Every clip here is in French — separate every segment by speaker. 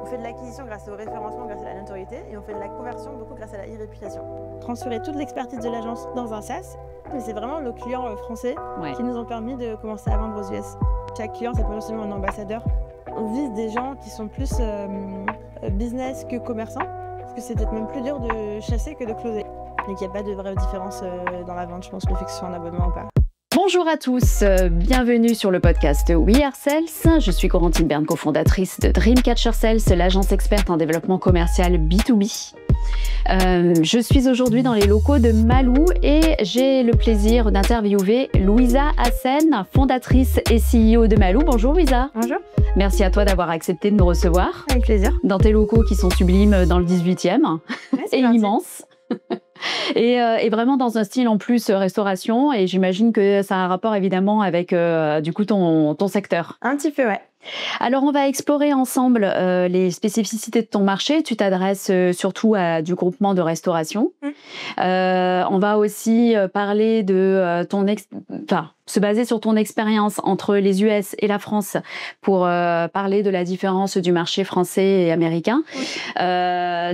Speaker 1: On fait de l'acquisition grâce au référencement, grâce à la notoriété, et on fait de la conversion beaucoup grâce à la e-réputation. Transférer toute l'expertise de l'agence dans un SaaS, mais c'est vraiment nos clients français qui nous ont permis de commencer à vendre aux US. Chaque client, c'est potentiellement un ambassadeur. On vise des gens qui sont plus business que commerçants, parce que c'est peut-être même plus dur de chasser que de closer. Et qu'il n'y a pas de vraie différence dans la vente, je pense, le fait que ce soit un abonnement ou pas.
Speaker 2: Bonjour à tous, bienvenue sur le podcast We Are Sales. Je suis Corentine Berne, cofondatrice de Dreamcatcher Sales, l'agence experte en développement commercial B2B. Je suis aujourd'hui dans les locaux de Malou et j'ai le plaisir d'interviewer Louisa Hassen, fondatrice et CEO de Malou. Bonjour Louisa.
Speaker 1: Bonjour.
Speaker 2: Merci à toi d'avoir accepté de nous recevoir.
Speaker 1: Avec plaisir.
Speaker 2: Dans tes locaux qui sont sublimes dans le 18e et immenses. Et vraiment dans un style en plus restauration, et j'imagine que ça a un rapport évidemment avec du coup ton secteur.
Speaker 1: Un petit peu, ouais.
Speaker 2: Alors on va explorer ensemble les spécificités de ton marché. Tu t'adresses surtout à du groupement de restauration. On va aussi parler de se baser sur ton expérience entre les US et la France pour parler de la différence du marché français et américain.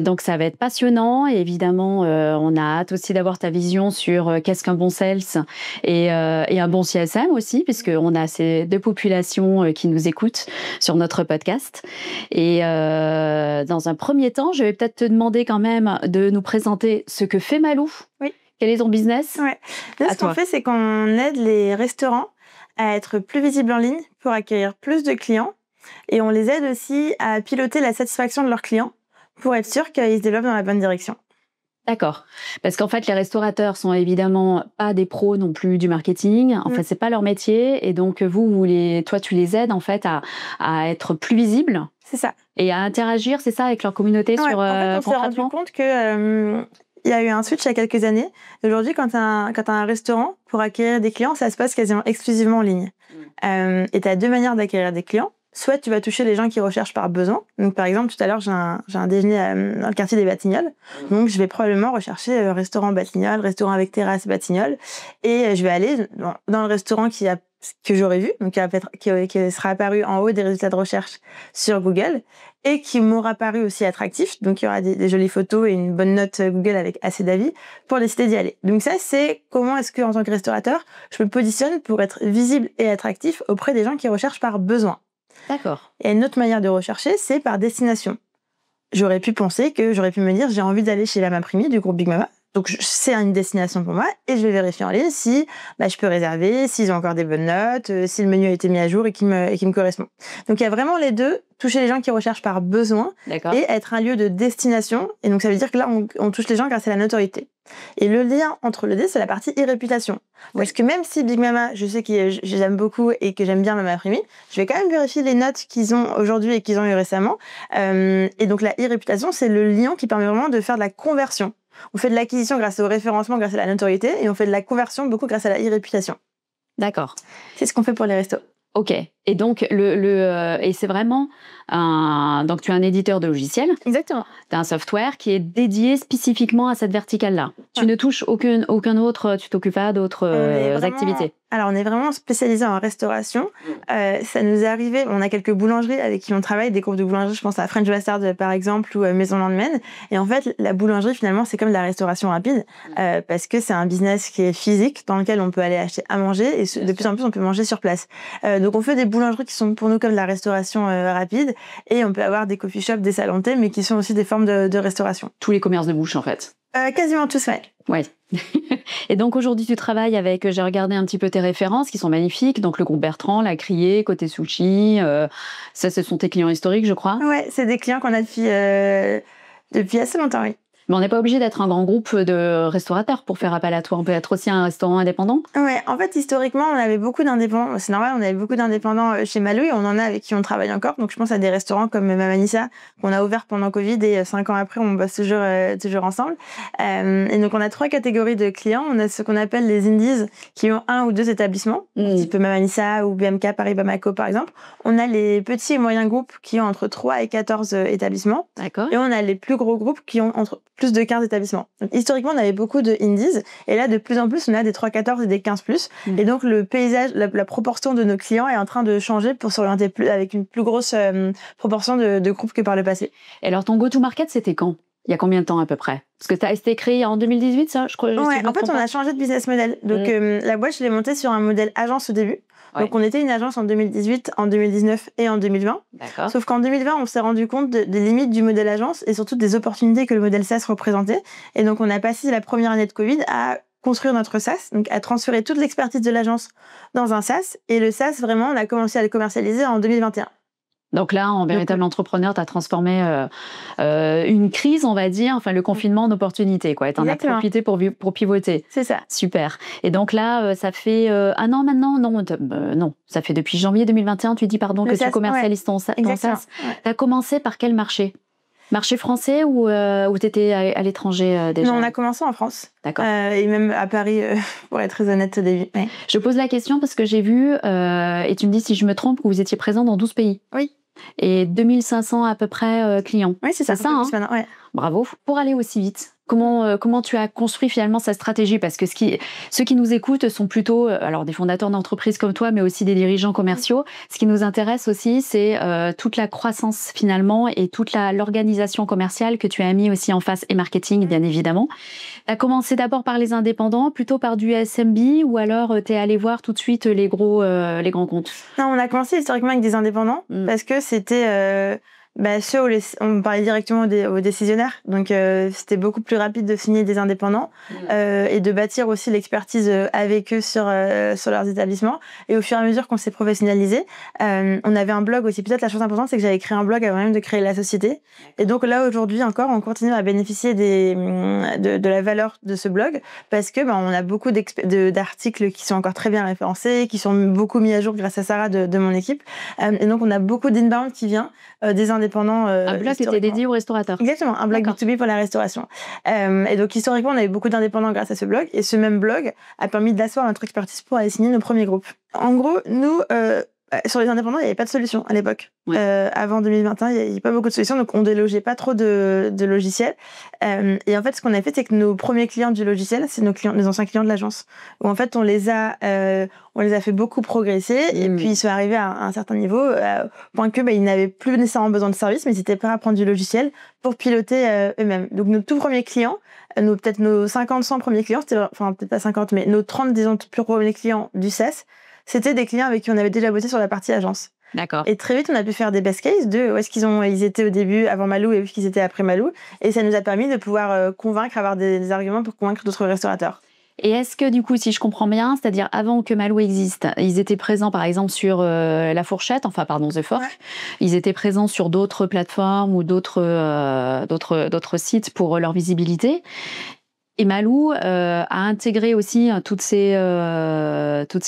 Speaker 2: Donc ça va être passionnant et évidemment on a hâte aussi d'avoir ta vision sur qu'est-ce qu'un bon sales et un bon CSM aussi, puisqu'on a ces deux populations qui nous écoutent sur notre podcast. Et dans un premier temps, je vais peut-être te demander quand même de nous présenter ce que fait Malou.
Speaker 1: Oui.
Speaker 2: Quel est ton business?
Speaker 1: Ouais. Là, ce qu'on fait, c'est qu'on aide les restaurants à être plus visibles en ligne pour acquérir plus de clients. Et on les aide aussi à piloter la satisfaction de leurs clients pour être sûr qu'ils se développent dans la bonne direction.
Speaker 2: D'accord. Parce qu'en fait, les restaurateurs sont évidemment pas des pros non plus du marketing. En fait, c'est pas leur métier. Et donc, toi, tu les aides en fait à être plus visibles.
Speaker 1: C'est ça.
Speaker 2: Et à interagir, c'est ça, avec leur communauté sur
Speaker 1: en fait, on s'est rendu compte que il y a eu un switch il y a quelques années. Aujourd'hui, quand tu as un restaurant, pour acquérir des clients, ça se passe quasiment exclusivement en ligne. Et tu as deux manières d'acquérir des clients. Soit tu vas toucher les gens qui recherchent par besoin. Donc, par exemple, tout à l'heure, j'ai un déjeuner dans le quartier des Batignolles. Donc, je vais probablement rechercher restaurant Batignolles, restaurant avec terrasse Batignolles. Et je vais aller dans le restaurant que j'aurais vu, donc qui sera apparu en haut des résultats de recherche sur Google et qui m'aura paru aussi attractif. Donc, il y aura des jolies photos et une bonne note Google avec assez d'avis pour décider d'y aller. Donc, ça, c'est comment est-ce que, en tant que restaurateur, je me positionne pour être visible et attractif auprès des gens qui recherchent par besoin.
Speaker 2: D'accord.
Speaker 1: Et une autre manière de rechercher, c'est par destination. J'aurais pu me dire, j'ai envie d'aller chez la Mama Primi du groupe Big Mama. Donc, c'est une destination pour moi et je vais vérifier en ligne si je peux réserver, s'ils ont encore des bonnes notes, si le menu a été mis à jour et qui me correspond. Donc, il y a vraiment les deux, toucher les gens qui recherchent par besoin et être un lieu de destination. Et donc, ça veut dire que là, on touche les gens grâce à la notoriété. Et le lien entre les deux, c'est la partie e-réputation. Parce que même si Big Mama, je sais que j'aime beaucoup et que j'aime bien Mama Primi, je vais quand même vérifier les notes qu'ils ont aujourd'hui et qu'ils ont eu récemment. Et donc, la e-réputation, c'est le lien qui permet vraiment de faire de la conversion. On fait de l'acquisition grâce au référencement, grâce à la notoriété, et on fait de la conversion beaucoup grâce à la e-réputation.
Speaker 2: D'accord.
Speaker 1: C'est ce qu'on fait pour les restos.
Speaker 2: Ok. Et donc, et c'est vraiment donc tu es un éditeur de logiciels.
Speaker 1: Exactement.
Speaker 2: Tu as un software qui est dédié spécifiquement à cette verticale-là. Ouais. Tu ne touches aucun autre, tu t'occupes pas d'autres activités.
Speaker 1: Alors, on est vraiment spécialisé en restauration. Ça nous est arrivé, on a quelques boulangeries avec qui on travaille, des groupes de boulangeries, je pense à French Bastard par exemple, ou Maison Landemaine. Et en fait, la boulangerie, finalement, c'est comme de la restauration rapide, parce que c'est un business qui est physique, dans lequel on peut aller acheter à manger, et de plus en plus, on peut manger sur place. Donc, on fait des boulangeries qui sont pour nous comme de la restauration rapide, et on peut avoir des coffee shops, des salons de thé, mais qui sont aussi des formes de restauration.
Speaker 2: Tous les commerces de bouche, en fait.
Speaker 1: Quasiment tous, ouais.
Speaker 2: Ouais. Et donc aujourd'hui tu travailles avec, j'ai regardé un petit peu tes références qui sont magnifiques, donc le groupe Bertrand, La Criée, Côté Sushi, ça ce sont tes clients historiques je crois.
Speaker 1: Ouais, c'est des clients qu'on a depuis assez longtemps, oui.
Speaker 2: Mais on n'est pas obligé d'être un grand groupe de restaurateurs pour faire appel à toi. On peut être aussi un restaurant indépendant.
Speaker 1: Ouais, en fait, historiquement, on avait beaucoup d'indépendants. C'est normal, on avait beaucoup d'indépendants chez Malou et on en a avec qui on travaille encore. Donc, je pense à des restaurants comme Mama Nissa qu'on a ouvert pendant Covid et 5 ans après, on bosse toujours ensemble. Et donc, on a 3 catégories de clients. On a ce qu'on appelle les indies qui ont 1 ou 2 établissements, type Mama Nissa ou BMK Paris Bamako, par exemple. On a les petits et moyens groupes qui ont entre 3 et 14 établissements.
Speaker 2: D'accord.
Speaker 1: Et on a les plus gros groupes qui ont entre plus de 15 établissements. Donc, historiquement, on avait beaucoup de indies, et là, de plus en plus, on a des 3-14 et des 15+. Et donc, le paysage, la proportion de nos clients est en train de changer pour s'orienter plus, avec une plus grosse proportion de groupes que par le passé.
Speaker 2: Et alors, ton go-to-market, c'était quand ? Il y a combien de temps à peu près ? Parce que ça a été créé en 2018, ça, je crois.
Speaker 1: Ouais, en fait, on a changé de business model. Donc, la boîte, je l'ai montée sur un modèle agence au début. Ouais. Donc, on était une agence en 2018, en 2019 et en 2020.
Speaker 2: D'accord.
Speaker 1: Sauf qu'en 2020, on s'est rendu compte des limites du modèle agence et surtout des opportunités que le modèle SaaS représentait. Et donc, on a passé la première année de Covid à construire notre SaaS, donc à transférer toute l'expertise de l'agence dans un SaaS. Et le SaaS, vraiment, on a commencé à le commercialiser en 2021.
Speaker 2: Donc là, en véritable entrepreneur, tu as transformé une crise, on va dire, enfin le confinement en opportunité, quoi. Tu en as profité pour pivoter.
Speaker 1: C'est ça.
Speaker 2: Super. Et donc là, ça fait un an maintenant ? Non, ça fait depuis janvier 2021, tu dis, pardon, que tu commercialises ton SaaS. Ouais. Tu as commencé par quel marché ? Marché français ou tu étais à l'étranger déjà ?
Speaker 1: Non, on a commencé en France.
Speaker 2: D'accord.
Speaker 1: Et même à Paris, pour être très honnête au début. Ouais.
Speaker 2: Je pose la question parce que j'ai vu, et tu me dis si je me trompe, que vous étiez présent dans 12 pays.
Speaker 1: Oui.
Speaker 2: Et 2500 à peu près clients.
Speaker 1: Oui, c'est ça.
Speaker 2: Hein ?
Speaker 1: Ouais.
Speaker 2: Bravo. Pour aller aussi vite, comment tu as construit finalement cette stratégie ? Parce que ceux qui nous écoutent sont plutôt alors des fondateurs d'entreprises comme toi, mais aussi des dirigeants commerciaux. Ce qui nous intéresse aussi, c'est toute la croissance finalement et toute l'organisation commerciale que tu as mis aussi en face et marketing, bien évidemment. Tu as commencé d'abord par les indépendants, plutôt par du SMB, ou alors tu es allé voir tout de suite les grands comptes ?
Speaker 1: Non, on a commencé historiquement avec des indépendants parce que c'était... ceux où on parlait directement aux décisionnaires, donc c'était beaucoup plus rapide de signer des indépendants et de bâtir aussi l'expertise avec eux sur leurs établissements. Et au fur et à mesure qu'on s'est professionnalisé, on avait un blog aussi. Peut-être la chose importante, c'est que j'avais créé un blog avant même de créer la société. Et donc là, aujourd'hui encore, on continue à bénéficier de la valeur de ce blog parce que on a beaucoup d'articles qui sont encore très bien référencés, qui sont beaucoup mis à jour grâce à Sarah de mon équipe. Et donc on a beaucoup d'inbound qui vient des indépendants.
Speaker 2: Un blog était dédié aux restaurateurs.
Speaker 1: Exactement, un blog B2B pour la restauration. Et donc, historiquement, on avait beaucoup d'indépendants grâce à ce blog. Et ce même blog a permis d'asseoir notre expertise pour aller signer nos premiers groupes. En gros, nous, sur les indépendants, il n'y avait pas de solution à l'époque. Ouais. Avant 2021, il n'y avait pas beaucoup de solutions. Donc, on délogeait pas trop de logiciels. Et en fait, ce qu'on a fait, c'est que nos premiers clients du logiciel, c'est nos anciens clients de l'agence. Où en fait, on les a fait beaucoup progresser. Et puis, ils sont arrivés à un certain niveau, au point que ils n'avaient plus nécessairement besoin de service, mais ils étaient prêts à prendre du logiciel pour piloter eux-mêmes. Donc, nos tout premiers clients, peut-être nos 50, 100 premiers clients, enfin, peut-être pas 50, mais nos 30, disons, plus premiers clients du SaaS, c'était des clients avec qui on avait déjà bossé sur la partie agence.
Speaker 2: D'accord.
Speaker 1: Et très vite, on a pu faire des best cases de où est-ce ils étaient au début, avant Malou, et où est-ce qu'ils étaient après Malou. Et ça nous a permis de pouvoir avoir des arguments pour convaincre d'autres restaurateurs.
Speaker 2: Et est-ce que du coup, si je comprends bien, c'est-à-dire avant que Malou existe, ils étaient présents par exemple sur La Fourchette, The Fork, ouais. Ils étaient présents sur d'autres plateformes ou d'autres sites pour leur visibilité. Et Malou a intégré aussi toutes ces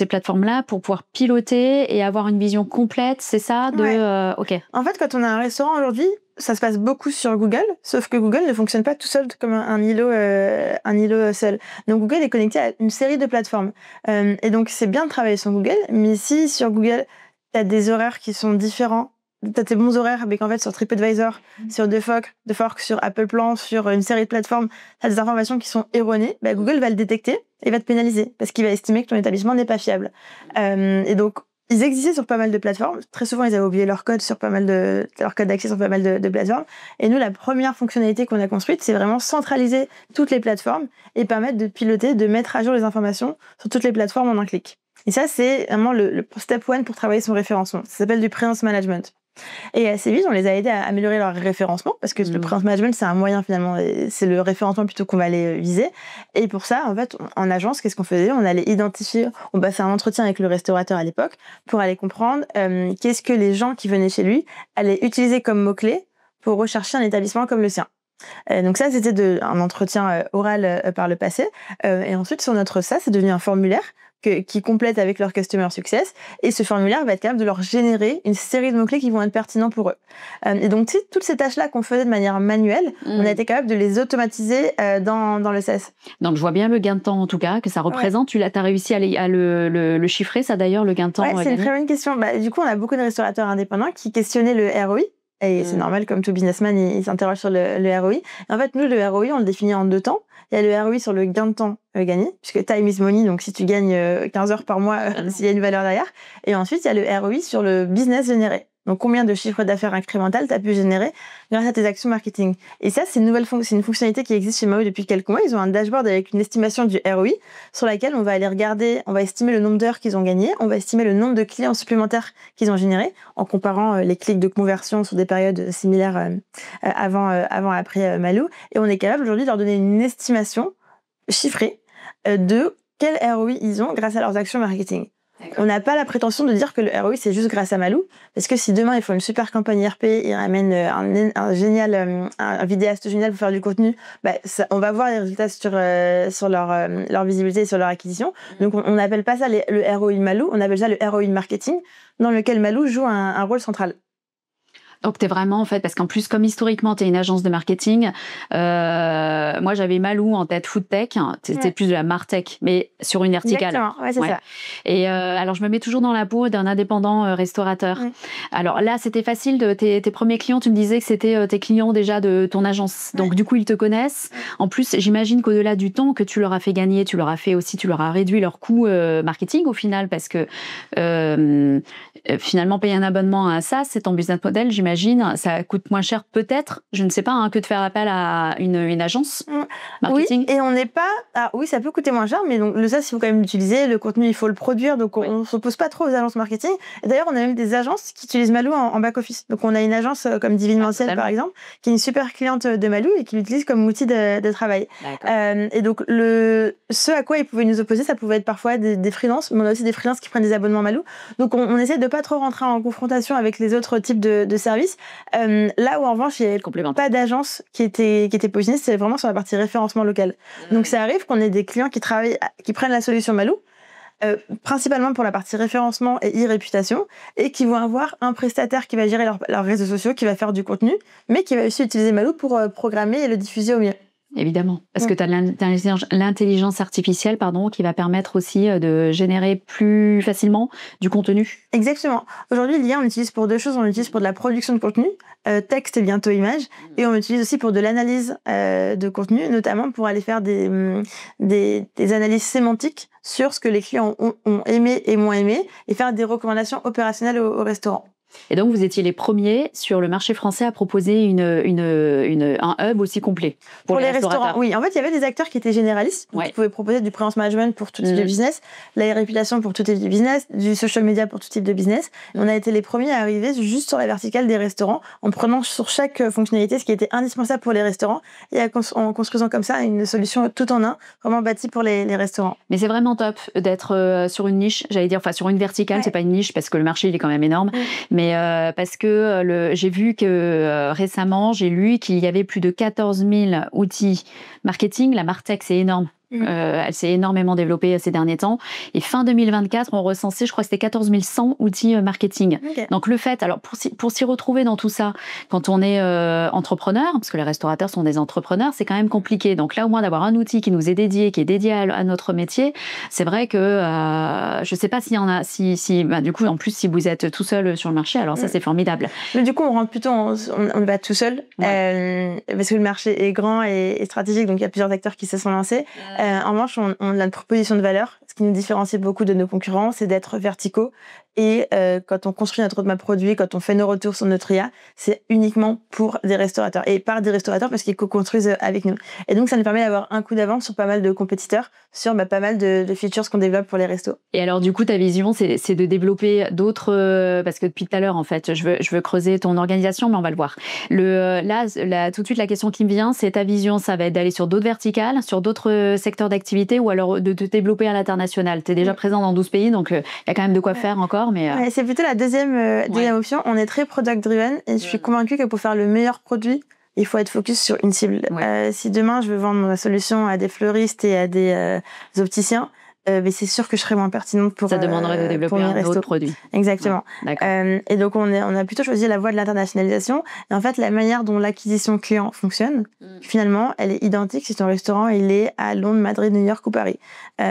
Speaker 2: plateformes-là pour pouvoir piloter et avoir une vision complète, c'est ça OK.
Speaker 1: En fait, quand on a un restaurant aujourd'hui, ça se passe beaucoup sur Google, sauf que Google ne fonctionne pas tout seul comme un îlot seul. Donc Google est connecté à une série de plateformes. Et donc c'est bien de travailler sur Google, mais si sur Google, tu as des horaires qui sont différents, t'as tes bons horaires, mais qu'en fait, sur TripAdvisor, sur The Fork, sur Apple Plan, sur une série de plateformes, t'as des informations qui sont erronées, Google va le détecter et va te pénaliser parce qu'il va estimer que ton établissement n'est pas fiable. Et donc, ils existaient sur pas mal de plateformes. Très souvent, ils avaient oublié leur code leur code d'accès sur pas mal de plateformes. Et nous, la première fonctionnalité qu'on a construite, c'est vraiment centraliser toutes les plateformes et permettre de piloter, de mettre à jour les informations sur toutes les plateformes en un clic. Et ça, c'est vraiment le step one pour travailler son référencement. Ça s'appelle du presence management. Et assez vite, on les a aidés à améliorer leur référencement parce que le presence management, c'est un moyen finalement, c'est le référencement plutôt qu'on va aller viser. Et pour ça, en fait, en agence, qu'est-ce qu'on faisait ? On allait identifier, on passait un entretien avec le restaurateur à l'époque pour aller comprendre qu'est-ce que les gens qui venaient chez lui allaient utiliser comme mots-clés pour rechercher un établissement comme le sien. Donc ça, c'était un entretien oral par le passé. Et ensuite, sur notre SaaS, c'est devenu un formulaire qui complètent avec leur Customer Success. Et ce formulaire va être capable de leur générer une série de mots-clés qui vont être pertinents pour eux. Et donc, toutes ces tâches-là qu'on faisait de manière manuelle, on a été capable de les automatiser dans le SaaS.
Speaker 2: Donc, je vois bien le gain de temps, en tout cas, que ça représente. Ouais. Tu as réussi à le chiffrer, ça, d'ailleurs, le gain de temps.
Speaker 1: Ouais, c'est une très bonne question. Du coup, on a beaucoup de restaurateurs indépendants qui questionnaient le ROI. Et c'est normal, comme tout businessman, il s'interroge sur le ROI. Et en fait, nous, le ROI, on le définit en 2 temps. Il y a le ROI sur le gain de temps gagné, puisque time is money, donc si tu gagnes 15 heures par mois, s'il y a une valeur derrière. Et ensuite, il y a le ROI sur le business généré. Donc, combien de chiffres d'affaires incrémental tu as pu générer grâce à tes actions marketing. Et ça, c'est une fonctionnalité qui existe chez Mahou depuis quelques mois. Ils ont un dashboard avec une estimation du ROI sur laquelle on va aller regarder, on va estimer le nombre d'heures qu'ils ont gagné, on va estimer le nombre de clients supplémentaires qu'ils ont générés en comparant les clics de conversion sur des périodes similaires après Mahou. Et on est capable aujourd'hui de leur donner une estimation chiffrée de quel ROI ils ont grâce à leurs actions marketing. On n'a pas la prétention de dire que le ROI, c'est juste grâce à Mahou, parce que si demain, ils font une super campagne RP, ils ramènent un vidéaste génial pour faire du contenu, on va voir les résultats sur leur visibilité et sur leur acquisition. Donc, on n'appelle pas ça le ROI Mahou, on appelle ça le ROI marketing, dans lequel Mahou joue un rôle central.
Speaker 2: Donc, tu es vraiment, en fait, parce qu'en plus, comme historiquement, tu es une agence de marketing, moi, j'avais Mahou en tête food tech, c'était plus de la martech, mais sur une verticale.
Speaker 1: Exactement, c'est ça.
Speaker 2: Et alors, je me mets toujours dans la peau d'un indépendant restaurateur. Alors là, c'était facile, tes premiers clients, tu me disais que c'était tes clients déjà de ton agence. Donc, du coup, ils te connaissent. En plus, j'imagine qu'au-delà du temps que tu leur as fait gagner, tu leur as réduit leur coût marketing au final, parce que finalement, payer un abonnement à un SaaS, c'est ton business model, j'imagine, ça coûte moins cher peut-être, je ne sais pas, que de faire appel à une agence marketing.
Speaker 1: Oui, et on n'est pas... Ah, oui, ça peut coûter moins cher, mais donc, le SaaS, il faut quand même l'utiliser, le contenu, il faut le produire, donc on ne s'oppose pas trop aux agences marketing. Et d'ailleurs, on a même des agences qui utilisent Mahou en back-office. Donc, on a une agence comme Divinementiel, par exemple, qui est une super cliente de Mahou et qui l'utilise comme outil de travail. Et donc, ce à quoi ils pouvaient nous opposer, ça pouvait être parfois des freelances, mais on a aussi des freelances qui prennent des abonnements Mahou. Donc, on essaie de pas trop rentrer en confrontation avec les autres types de services. Là où, en revanche, il n'y avait pas d'agence qui était positionnée, c'est vraiment sur la partie référencement local. Donc, ça arrive qu'on ait des clients qui prennent la solution Mahou, principalement pour la partie référencement et e-réputation, et qui vont avoir un prestataire qui va gérer leurs réseaux sociaux, qui va faire du contenu, mais qui va aussi utiliser Mahou pour programmer et le diffuser au mieux.
Speaker 2: Évidemment, parce que tu as l'intelligence artificielle, qui va permettre aussi de générer plus facilement du contenu.
Speaker 1: Exactement. Aujourd'hui, l'IA, on l'utilise pour 2 choses. On l'utilise pour de la production de contenu, texte et bientôt image, et on l'utilise aussi pour de l'analyse de contenu, notamment pour aller faire des analyses sémantiques sur ce que les clients ont aimé et moins aimé, et faire des recommandations opérationnelles au restaurant.
Speaker 2: Et donc, vous étiez les premiers sur le marché français à proposer un hub aussi complet pour les restaurateurs.
Speaker 1: Oui, en fait, il y avait des acteurs qui étaient généralistes. Donc, ils pouvaient proposer du presence management pour tout type de business, la réputation pour tout type de business, du social media pour tout type de business. On a été les premiers à arriver juste sur la verticale des restaurants, en prenant sur chaque fonctionnalité ce qui était indispensable pour les restaurants et en construisant comme ça une solution tout en un, vraiment bâtie pour les restaurants.
Speaker 2: Mais c'est vraiment top d'être sur une niche, j'allais dire, enfin sur une verticale, c'est pas une niche parce que le marché il est quand même énorme. Mais parce que j'ai vu que récemment, j'ai lu qu'il y avait plus de 14 000 outils marketing. La Martech, c'est énorme. Elle s'est énormément développée ces derniers temps. Et fin 2024, on recensait, je crois que c'était 14 100 outils marketing. Donc le fait, alors pour s'y retrouver dans tout ça, quand on est entrepreneur, parce que les restaurateurs sont des entrepreneurs, c'est quand même compliqué. Donc là, au moins d'avoir un outil qui nous est dédié, qui est dédié à notre métier, c'est vrai que je sais pas s'il y en a, du coup, en plus, si vous êtes tout seul sur le marché, alors ça, c'est formidable.
Speaker 1: Mais du coup, on rentre plutôt, on va tout seul, parce que le marché est grand et stratégique, donc il y a plusieurs acteurs qui se sont lancés. En revanche, on a une proposition de valeur. Ce qui nous différencie beaucoup de nos concurrents, c'est d'être verticaux. Et quand on construit notre roadmap produit, quand on fait nos retours sur notre IA, c'est uniquement pour des restaurateurs. Et par des restaurateurs parce qu'ils co-construisent avec nous. Et donc, ça nous permet d'avoir un coup d'avance sur pas mal de compétiteurs, sur pas mal de features qu'on développe pour les restos.
Speaker 2: Et alors, du coup, ta vision, c'est de développer d'autres... parce que depuis tout à l'heure, en fait, je veux creuser ton organisation, mais on va le voir. Là, tout de suite, la question qui me vient, c'est ta vision, ça va être d'aller sur d'autres verticales, sur d'autres secteurs d'activité, ou alors de te développer à l'international. Tu es déjà présent dans 12 pays, donc il y a quand même de quoi faire encore. Mais
Speaker 1: c'est plutôt la deuxième option. On est très product-driven et je suis convaincue que pour faire le meilleur produit, il faut être focus sur une cible. Si demain, je veux vendre ma solution à des fleuristes et à des opticiens, mais c'est sûr que je serais moins pertinente pour
Speaker 2: ça demanderait de développer un autre produit.
Speaker 1: Exactement.
Speaker 2: Ouais,
Speaker 1: et donc on a plutôt choisi la voie de l'internationalisation. Et en fait, la manière dont l'acquisition client fonctionne, finalement, elle est identique si ton restaurant il est à Londres, Madrid, New York ou Paris.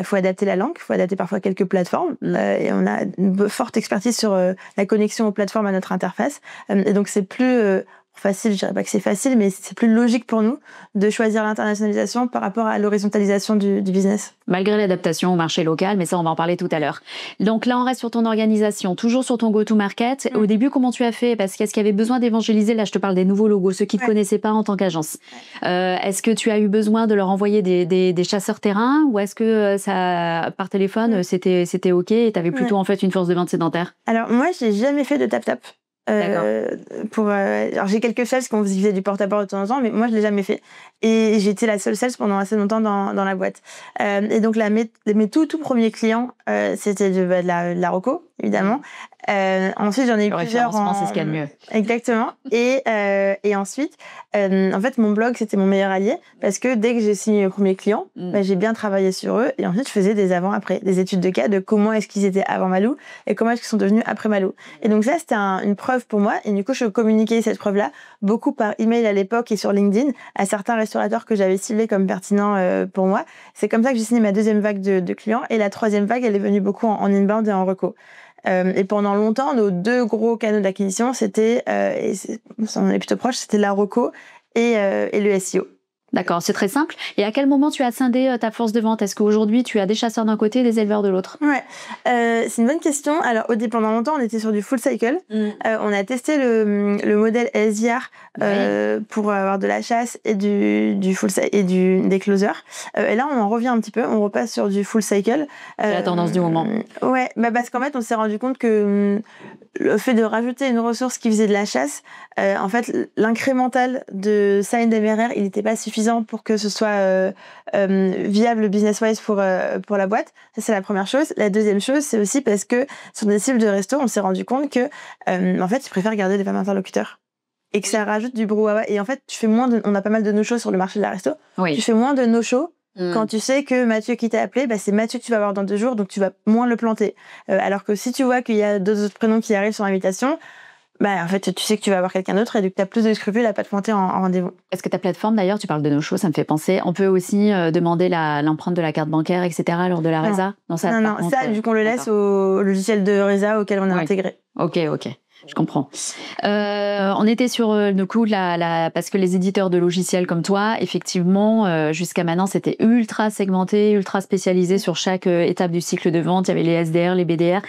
Speaker 1: Faut adapter la langue, faut adapter parfois quelques plateformes. Et on a une forte expertise sur la connexion aux plateformes à notre interface. Et donc c'est plus facile, je dirais pas que c'est facile, mais c'est plus logique pour nous de choisir l'internationalisation par rapport à l'horizontalisation du business.
Speaker 2: Malgré l'adaptation au marché local, mais ça, on va en parler tout à l'heure. Donc là, on reste sur ton organisation, toujours sur ton go-to-market. Au début, comment tu as fait? Parce qu'est-ce qu'il y avait besoin d'évangéliser? Là, je te parle des nouveaux logos, ceux qui ne te connaissaient pas en tant qu'agence. Est-ce que tu as eu besoin de leur envoyer des chasseurs terrain ou est-ce que ça, par téléphone, c'était OK et tu avais plutôt en fait une force de vente sédentaire?
Speaker 1: Alors moi, j'ai jamais fait de tap-tap. Alors j'ai quelques sales qui faisaient du porte-à-porte de temps en temps, mais moi je l'ai jamais fait. Et j'ai été la seule sales pendant assez longtemps dans la boîte. Et donc mes tout premiers clients, c'était de la Rocco, évidemment. Ensuite j'en ai eu plusieurs.
Speaker 2: C'est ce qu'il y a de mieux.
Speaker 1: Exactement. Et ensuite, en fait mon blog c'était mon meilleur allié parce que dès que j'ai signé mes premiers clients, j'ai bien travaillé sur eux et ensuite je faisais des avant-après, des études de cas de comment est-ce qu'ils étaient avant Malou et comment est-ce qu'ils sont devenus après Malou. Et donc ça c'était une preuve pour moi et du coup je communiquais cette preuve-là beaucoup par email à l'époque et sur LinkedIn à certains restaurateurs que j'avais ciblés comme pertinents pour moi. C'est comme ça que j'ai signé ma deuxième vague de clients et la troisième vague elle est venue beaucoup en inbound et en reco. Et pendant longtemps, nos deux gros canaux d'acquisition, c'était, on est plutôt proche, c'était la reco et le SEO.
Speaker 2: D'accord, c'est très simple. Et à quel moment tu as scindé ta force de vente? Est-ce qu'aujourd'hui, tu as des chasseurs d'un côté et des éleveurs de l'autre?
Speaker 1: Ouais, c'est une bonne question. Alors, pendant longtemps, on était sur du full cycle. On a testé le modèle SDR pour avoir de la chasse et du full et des closers. Et là, on en revient un petit peu. On repasse sur du full cycle.
Speaker 2: C'est la tendance du moment.
Speaker 1: Ouais, parce qu'en fait, on s'est rendu compte que le fait de rajouter une ressource qui faisait de la chasse, en fait, l'incrémental de sign d'MRR, il n'était pas suffisant pour que ce soit viable business-wise pour la boîte. Ça, c'est la première chose. La deuxième chose, c'est aussi parce que sur des cibles de resto, on s'est rendu compte que, en fait, ils préfèrent garder des femmes interlocuteurs. Et que ça rajoute du brouhaha. Et en fait, on a pas mal de no-shows sur le marché de la resto.
Speaker 2: Oui.
Speaker 1: Tu fais moins de no-shows quand tu sais que Mathieu qui t'a appelé, c'est Mathieu que tu vas voir dans 2 jours, donc tu vas moins le planter. Alors que si tu vois qu'il y a 2 autres prénoms qui arrivent sur l'invitation, en fait, tu sais que tu vas avoir quelqu'un d'autre et donc tu as plus de scrupules à pas te planter en rendez-vous.
Speaker 2: Est-ce que ta plateforme, d'ailleurs, tu parles de no-show, ça me fait penser, on peut aussi demander l'empreinte de la carte bancaire, etc. lors de la Reza?
Speaker 1: Non, ça, vu qu'on le laisse au logiciel de Reza auquel on a intégré.
Speaker 2: Ok. Je comprends. On était sur le coup parce que les éditeurs de logiciels comme toi, effectivement, jusqu'à maintenant, c'était ultra segmenté, ultra spécialisé sur chaque étape du cycle de vente. Il y avait les SDR, les BDR,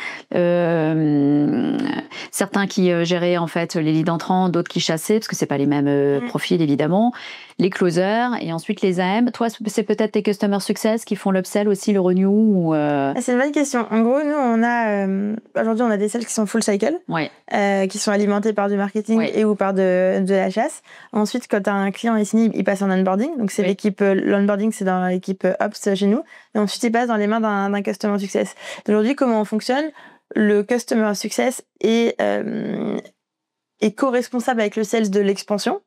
Speaker 2: certains qui géraient en fait les leads entrants, d'autres qui chassaient parce que c'est pas les mêmes profils évidemment. Les closers et ensuite les AM. Toi, c'est peut-être tes customer success qui font l'upsell aussi, le renew ou
Speaker 1: C'est une bonne question. En gros, nous, on a aujourd'hui, on a des sales qui sont full cycle, qui sont alimentés par du marketing et ou par de la chasse. Ensuite, quand un client est signé, il passe en onboarding. Donc, c'est l'équipe, l'onboarding, c'est dans l'équipe Ops chez nous. Et ensuite, il passe dans les mains d'un customer success. Aujourd'hui, comment on fonctionne? Le customer success est co-responsable avec le sales de l'expansion.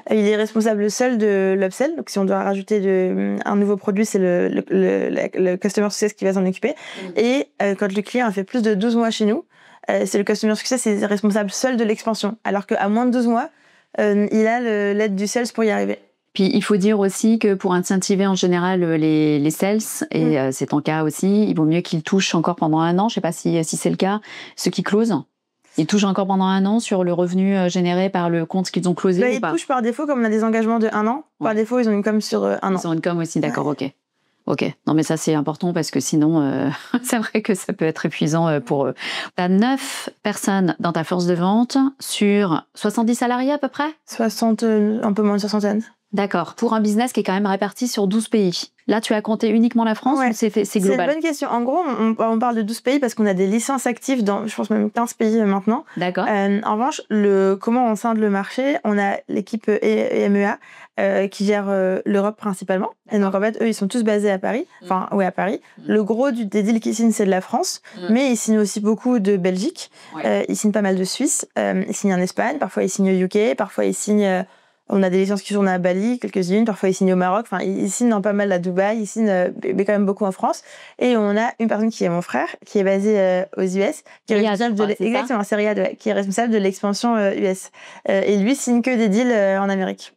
Speaker 1: Il est responsable seul de l'upsell. Donc, si on doit rajouter un nouveau produit, c'est le customer success qui va s'en occuper. Et quand le client a fait plus de 12 mois chez nous, c'est le customer success qui est responsable seul de l'expansion. Alors qu'à moins de 12 mois, il a l'aide du sales pour y arriver.
Speaker 2: Puis il faut dire aussi que pour incentiver en général les sales, et c'est ton cas aussi, il vaut mieux qu'ils touchent encore pendant 1 an. Je ne sais pas si c'est le cas, ceux qui closent. Ils touchent encore pendant 1 an sur le revenu généré par le compte qu'ils ont closé ou
Speaker 1: ils
Speaker 2: pas?
Speaker 1: touchent par défaut, comme on a des engagements de 1 an. Par défaut, ils ont une com sur 1 an.
Speaker 2: Ils ont une com aussi, d'accord, ok. Non, mais ça, c'est important parce que sinon, c'est vrai que ça peut être épuisant pour eux. Tu as 9 personnes dans ta force de vente sur 70 salariés à peu près?
Speaker 1: 60, un peu moins de 60.
Speaker 2: D'accord. Pour un business qui est quand même réparti sur 12 pays. Là, tu as compté uniquement la France ou c'est global?
Speaker 1: C'est une bonne question. En gros, on parle de 12 pays parce qu'on a des licences actives dans, je pense, même 15 pays maintenant.
Speaker 2: D'accord.
Speaker 1: En revanche, comment on scinde le marché? On a l'équipe EMEA qui gère l'Europe principalement. Et donc, en fait, eux, ils sont tous basés à Paris. Enfin, à Paris. Le gros des deals qu'ils signent, c'est de la France. Mais ils signent aussi beaucoup de Belgique. Ils signent pas mal de Suisse. Ils signent en Espagne. Parfois, ils signent au UK. Parfois, ils signent On a des licences qui tournent à Bali, quelques-unes. Parfois, ils signent au Maroc. Enfin, ils signent pas mal à Dubaï. Ils signent, mais quand même beaucoup en France. Et on a une personne qui est mon frère, qui est basé aux US, qui est responsable exactement, c'est Riyad, ouais, qui est responsable de l'expansion US. Et lui signe que des deals en Amérique.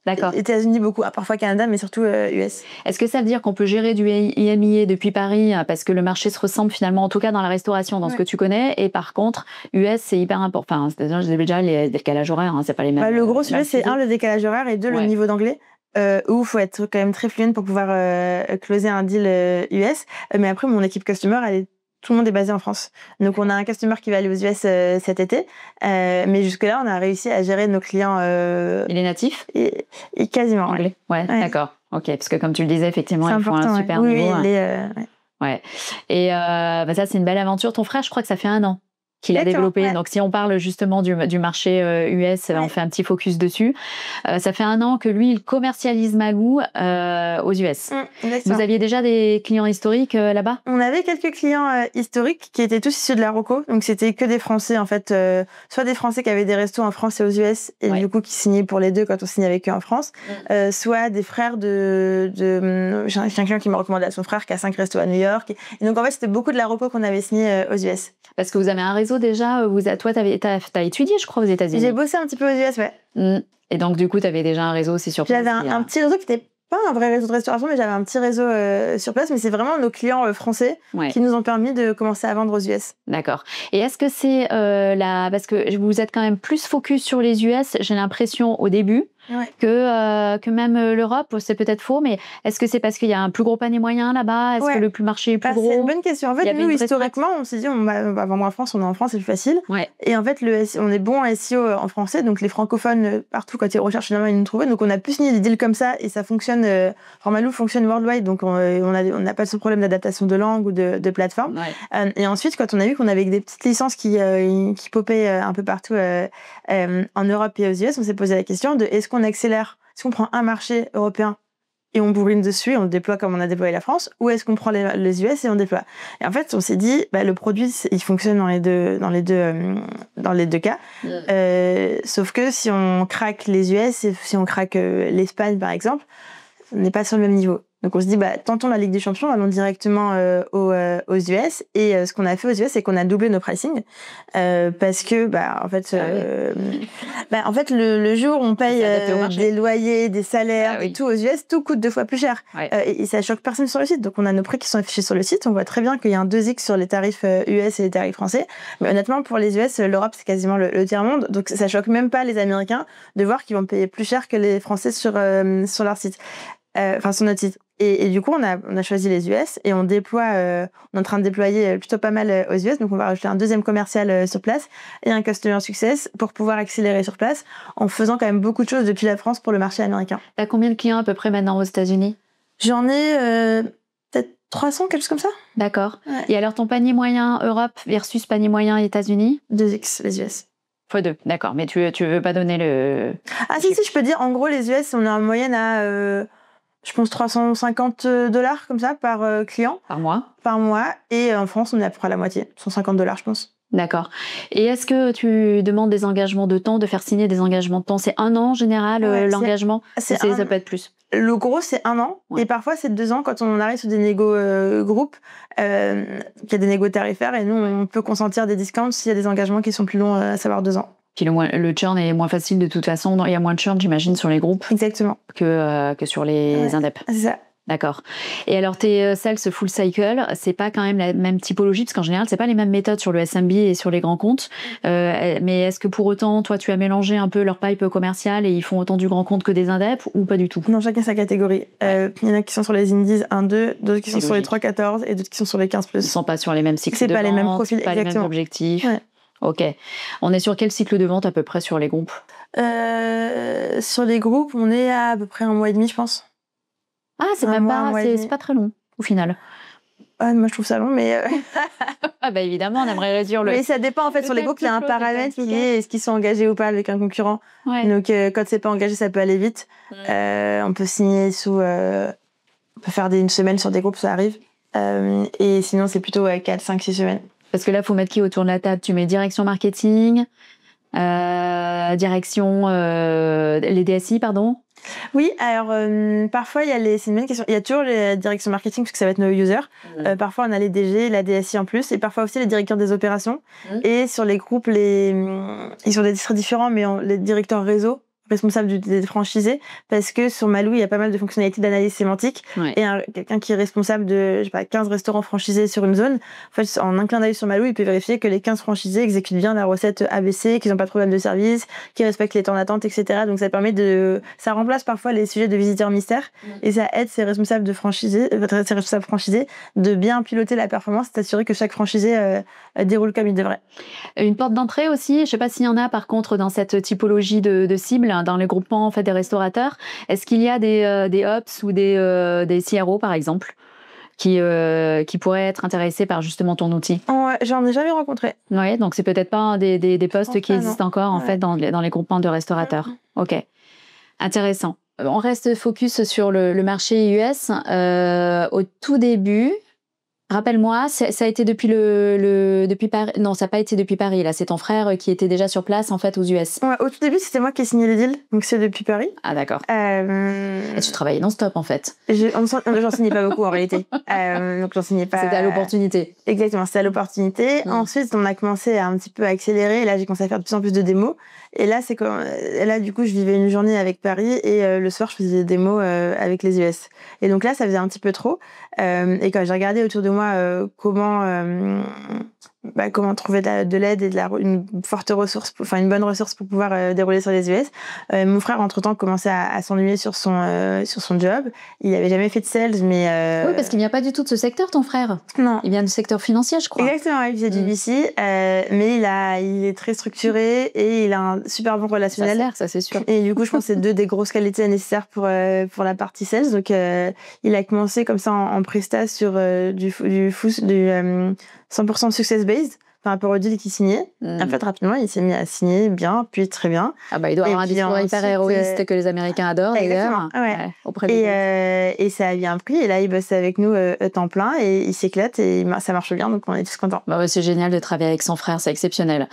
Speaker 2: D'accord.
Speaker 1: États-Unis beaucoup, parfois Canada, mais surtout US.
Speaker 2: Est-ce que ça veut dire qu'on peut gérer du IMIA depuis Paris parce que le marché se ressemble finalement, en tout cas dans la restauration, dans ce que tu connais, et par contre, US, c'est hyper important. Enfin, c'est-à-dire déjà les décalages horaires, c'est pas les mêmes.
Speaker 1: Le gros sujet, c'est le décalage horaire et deux, le niveau d'anglais. Où il faut être quand même très fluent pour pouvoir closer un deal US. Mais après, mon équipe customer, tout le monde est basé en France. Donc, on a un customer qui va aller aux US cet été. Mais jusque-là, on a réussi à gérer nos clients.
Speaker 2: Il est natif
Speaker 1: et quasiment.
Speaker 2: Anglais. Ouais, d'accord. Ok, parce que comme tu le disais, effectivement, il faut un super niveau.
Speaker 1: Oui,
Speaker 2: ouais. Et ça, c'est une belle aventure. Ton frère, je crois que ça fait 1 an qu'il a développé. Ouais. Donc, si on parle justement du marché US, on fait un petit focus dessus. Ça fait 1 an que lui, il commercialise Malou aux US. Vous aviez déjà des clients historiques là-bas?
Speaker 1: On avait quelques clients historiques qui étaient tous issus de la Roco. Donc, c'était que des Français, en fait. Soit des Français qui avaient des restos en France et aux US, et du coup, qui signaient pour les deux quand on signait avec eux en France. Soit des frères j'ai un client qui m'a recommandé à son frère qui a 5 restos à New York. Et donc, en fait, c'était beaucoup de la Roco qu'on avait signé aux US.
Speaker 2: Parce que vous avez un réseau déjà, toi, t'as étudié, je crois, aux États-Unis.
Speaker 1: J'ai bossé un petit peu aux US, ouais.
Speaker 2: Et donc, du coup, t'avais déjà un réseau aussi sur place.
Speaker 1: J'avais un petit réseau qui n'était pas un vrai réseau de restauration, mais j'avais un petit réseau sur place. Mais c'est vraiment nos clients français qui nous ont permis de commencer à vendre aux US.
Speaker 2: D'accord. Et est-ce que c'est parce que vous êtes quand même plus focus sur les US, j'ai l'impression, au début, que même l'Europe, c'est peut-être faux, mais est-ce que c'est parce qu'il y a un plus gros panier moyen là-bas? Est-ce que le marché est plus gros?
Speaker 1: C'est une bonne question. En fait, nous, historiquement, on s'est dit, on va vendre en France, on est en France, c'est plus facile. Et en fait, on est bon en SEO en français, donc les francophones, partout, quand ils recherchent, finalement, ils nous trouvent. Donc, on a plus signé des deals comme ça, et ça fonctionne, Malou fonctionne worldwide, donc on n'a pas ce problème d'adaptation de langue ou de plateforme. Et ensuite, quand on a vu qu'on avait des petites licences qui popaient un peu partout en Europe et aux US, on s'est posé la question de est-ce qu'on accélère, est-ce qu'on prend un marché européen et on bourrine dessus, on le déploie comme on a déployé la France, ou est-ce qu'on prend les US et on déploie? Et en fait, on s'est dit, le produit, il fonctionne dans les deux cas. Sauf que si on craque les US et si on craque l'Espagne, par exemple, on n'est pas sur le même niveau. Donc on se dit, tentons la Ligue des Champions, allons directement aux US. Et ce qu'on a fait aux US, c'est qu'on a doublé nos pricing. Parce que, en fait, le jour où on paye des loyers, des salaires, et tout aux US, tout coûte 2 fois plus cher. Et ça choque personne sur le site. Donc on a nos prix qui sont affichés sur le site. On voit très bien qu'il y a un 2X sur les tarifs US et les tarifs français. Mais honnêtement, pour les US, l'Europe, c'est quasiment le tiers-monde. Donc ça choque même pas les Américains de voir qu'ils vont payer plus cher que les Français sur leur site. Sur notre site. Et du coup, on a choisi les US et on déploie, on est en train de déployer plutôt pas mal aux US. Donc, on va rajouter un deuxième commercial sur place et un customer success pour pouvoir accélérer sur place en faisant quand même beaucoup de choses depuis la France pour le marché américain.
Speaker 2: T'as combien de clients à peu près maintenant aux États-Unis?
Speaker 1: J'en ai peut-être 300, quelque chose comme ça.
Speaker 2: D'accord. Et alors, ton panier moyen Europe versus panier moyen États-Unis?
Speaker 1: 2X, les US.
Speaker 2: x2, d'accord. Mais tu veux pas donner le...
Speaker 1: Ah si, je peux dire, en gros, les US, on est en moyenne à... je pense $350 comme ça par client.
Speaker 2: Par mois.
Speaker 1: Par mois. Et en France, on est à peu près à la moitié. $150, je pense.
Speaker 2: D'accord. Et est-ce que tu demandes des engagements de temps, de faire signer des engagements de temps? C'est 1 an en général, l'engagement? Ça peut être plus?
Speaker 1: Le gros, c'est 1 an. Et parfois, c'est 2 ans quand on arrive sur des négos groupes, qu'il y a des négos tarifaires. Et nous, on peut consentir des discounts s'il y a des engagements qui sont plus longs, à savoir 2 ans.
Speaker 2: Puis le churn est moins facile de toute façon. Il y a moins de churn, j'imagine, sur les groupes.
Speaker 1: Exactement.
Speaker 2: Que sur les indep.
Speaker 1: C'est ça.
Speaker 2: D'accord. Et alors, tes sales full cycle, c'est pas quand même la même typologie, parce qu'en général, c'est pas les mêmes méthodes sur le SMB et sur les grands comptes. Mais est-ce que pour autant, toi, tu as mélangé un peu leur pipe commercial et ils font autant du grand compte que des indep ou pas du tout?
Speaker 1: Non, chacun sa catégorie. Il y en a qui sont sur les indies 1-2, d'autres qui sont sur les 3-14 et d'autres qui sont sur les 15+.
Speaker 2: Ils sont pas sur les mêmes cycles de vente.
Speaker 1: C'est pas les mêmes profils,
Speaker 2: pas
Speaker 1: exactement.
Speaker 2: Les mêmes objectifs. Ok. On est sur quel cycle de vente à peu près sur les groupes?
Speaker 1: Sur les groupes, on est à peu près 1 mois et demi, je pense.
Speaker 2: Ah, c'est pas très long, au final.
Speaker 1: Moi, je trouve ça long, mais...
Speaker 2: évidemment, on aimerait réduire le...
Speaker 1: Mais ça dépend, en fait, sur les groupes, il y a un paramètre qui est est-ce qu'ils sont engagés ou pas avec un concurrent. Donc, quand c'est pas engagé, ça peut aller vite. On peut signer on peut faire une semaine sur des groupes, ça arrive. Et sinon, c'est plutôt 4, 5, 6 semaines.
Speaker 2: Parce que là, il faut mettre qui autour de la table? Tu mets direction marketing, direction les DSI, pardon?
Speaker 1: Oui, alors parfois c'est une bonne question. Il y a toujours les directions marketing parce que ça va être nos users. Parfois on a les DG, la DSI en plus, et parfois aussi les directeurs des opérations. Et sur les groupes, ils sont des districts différents, mais les directeurs réseau responsables des franchisés, parce que sur Malou, il y a pas mal de fonctionnalités d'analyse sémantique. Et quelqu'un qui est responsable de, je sais pas, 15 restaurants franchisés sur une zone, en fait, en un clin d'œil sur Malou, il peut vérifier que les 15 franchisés exécutent bien la recette ABC, qu'ils n'ont pas de problème de service, qu'ils respectent les temps d'attente, etc. Donc ça permet ça remplace parfois les sujets de visiteurs mystères, et ça aide ces responsables franchisés de bien piloter la performance, s'assurer que chaque franchisé déroule comme il devrait.
Speaker 2: Une porte d'entrée aussi, je sais pas s'il y en a par contre dans cette typologie de cible, dans les groupements en fait des restaurateurs. Est-ce qu'il y a des ops ou des CRO par exemple qui pourraient être intéressés par justement ton outil?
Speaker 1: J'en ai jamais rencontré.
Speaker 2: Oui, donc c'est peut-être pas des postes qui existent encore en fait dans les groupements de restaurateurs. Ok, intéressant. On reste focus sur le marché US. Au tout début, rappelle-moi, ça a été depuis Paris. Non, ça n'a pas été depuis Paris. Là, c'est ton frère qui était déjà sur place en fait aux US.
Speaker 1: Ouais, au tout début, c'était moi qui ai signé les deals, donc c'est depuis Paris.
Speaker 2: Ah d'accord. Et tu travaillais non-stop en fait.
Speaker 1: J'en signais pas beaucoup en réalité. Donc j'en signais pas.
Speaker 2: C'était à l'opportunité.
Speaker 1: Exactement, c'était à l'opportunité. Ensuite, on a commencé à un petit peu accélérer. Et là, j'ai commencé à faire de plus en plus de démos. Et là, du coup, je vivais une journée avec Paris et le soir, je faisais des démos avec les US. Et donc là, ça faisait un petit peu trop. Et quand j'ai regardé autour de moi comment trouver de l'aide et une forte ressource, une bonne ressource pour pouvoir dérouler sur les US. Mon frère, entre-temps, commençait à s'ennuyer sur son job. Il n'avait jamais fait de sales, mais...
Speaker 2: Oui, parce qu'il vient pas du tout de ce secteur, ton frère.
Speaker 1: Non.
Speaker 2: Il vient du secteur financier, je crois.
Speaker 1: Exactement, il faisait du VC, mais il est très structuré et il a un super bon relationnel.
Speaker 2: Ça c'est sûr.
Speaker 1: Et du coup, je pense que c'est deux des grosses qualités nécessaires pour la partie sales. Donc, il a commencé comme ça en prestat sur du 100% success-based par rapport au deal qu'il signait. En fait, rapidement, il s'est mis à signer bien, puis très bien.
Speaker 2: Ah bah, il doit avoir un discours hyper héroïste que les Américains adorent, d'ailleurs.
Speaker 1: Et ça a bien pris. Et là, il bosse avec nous temps plein et il s'éclate et ça marche bien, donc on est tous contents.
Speaker 2: Bah ouais, c'est génial de travailler avec son frère, c'est exceptionnel.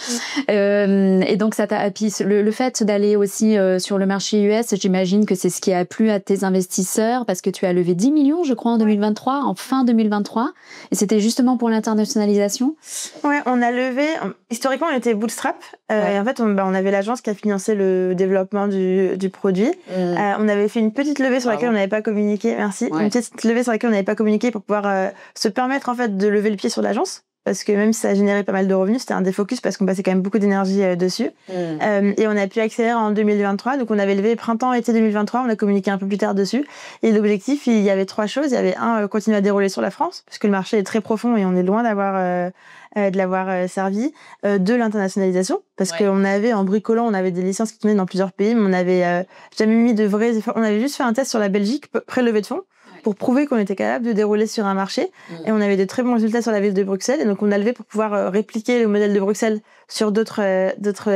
Speaker 2: Et donc, le fait d'aller aussi sur le marché US, j'imagine que c'est ce qui a plu à tes investisseurs parce que tu as levé 10 millions, je crois, en 2023, en fin 2023. Et c'était justement pour l'internationalisation.
Speaker 1: Ouais, on a levé... Historiquement, on était bootstrap. Et en fait, on avait l'agence qui a financé le développement du produit. On avait fait une petite levée sur laquelle on n'avait pas communiqué. Merci. Ouais. Une petite levée sur laquelle on n'avait pas communiqué pour pouvoir se permettre en fait de lever le pied sur l'agence. Parce que même si ça a généré pas mal de revenus, c'était un défocus parce qu'on passait quand même beaucoup d'énergie dessus. Et on a pu accélérer en 2023. Donc, on avait levé printemps-été 2023. On a communiqué un peu plus tard dessus. Et l'objectif, il y avait 3 choses. Il y avait continuer à dérouler sur la France, parce que le marché est très profond et on est loin de l'avoir servi. 2, l'internationalisation, parce qu'on avait, en bricolant, on avait des licences qui tournaient dans plusieurs pays, mais on avait jamais mis de vrais efforts. On avait juste fait un test sur la Belgique, pré-levée de fonds, pour prouver qu'on était capable de dérouler sur un marché. Et on avait de très bons résultats sur la ville de Bruxelles. Et donc, on a levé pour pouvoir répliquer le modèle de Bruxelles sur d'autres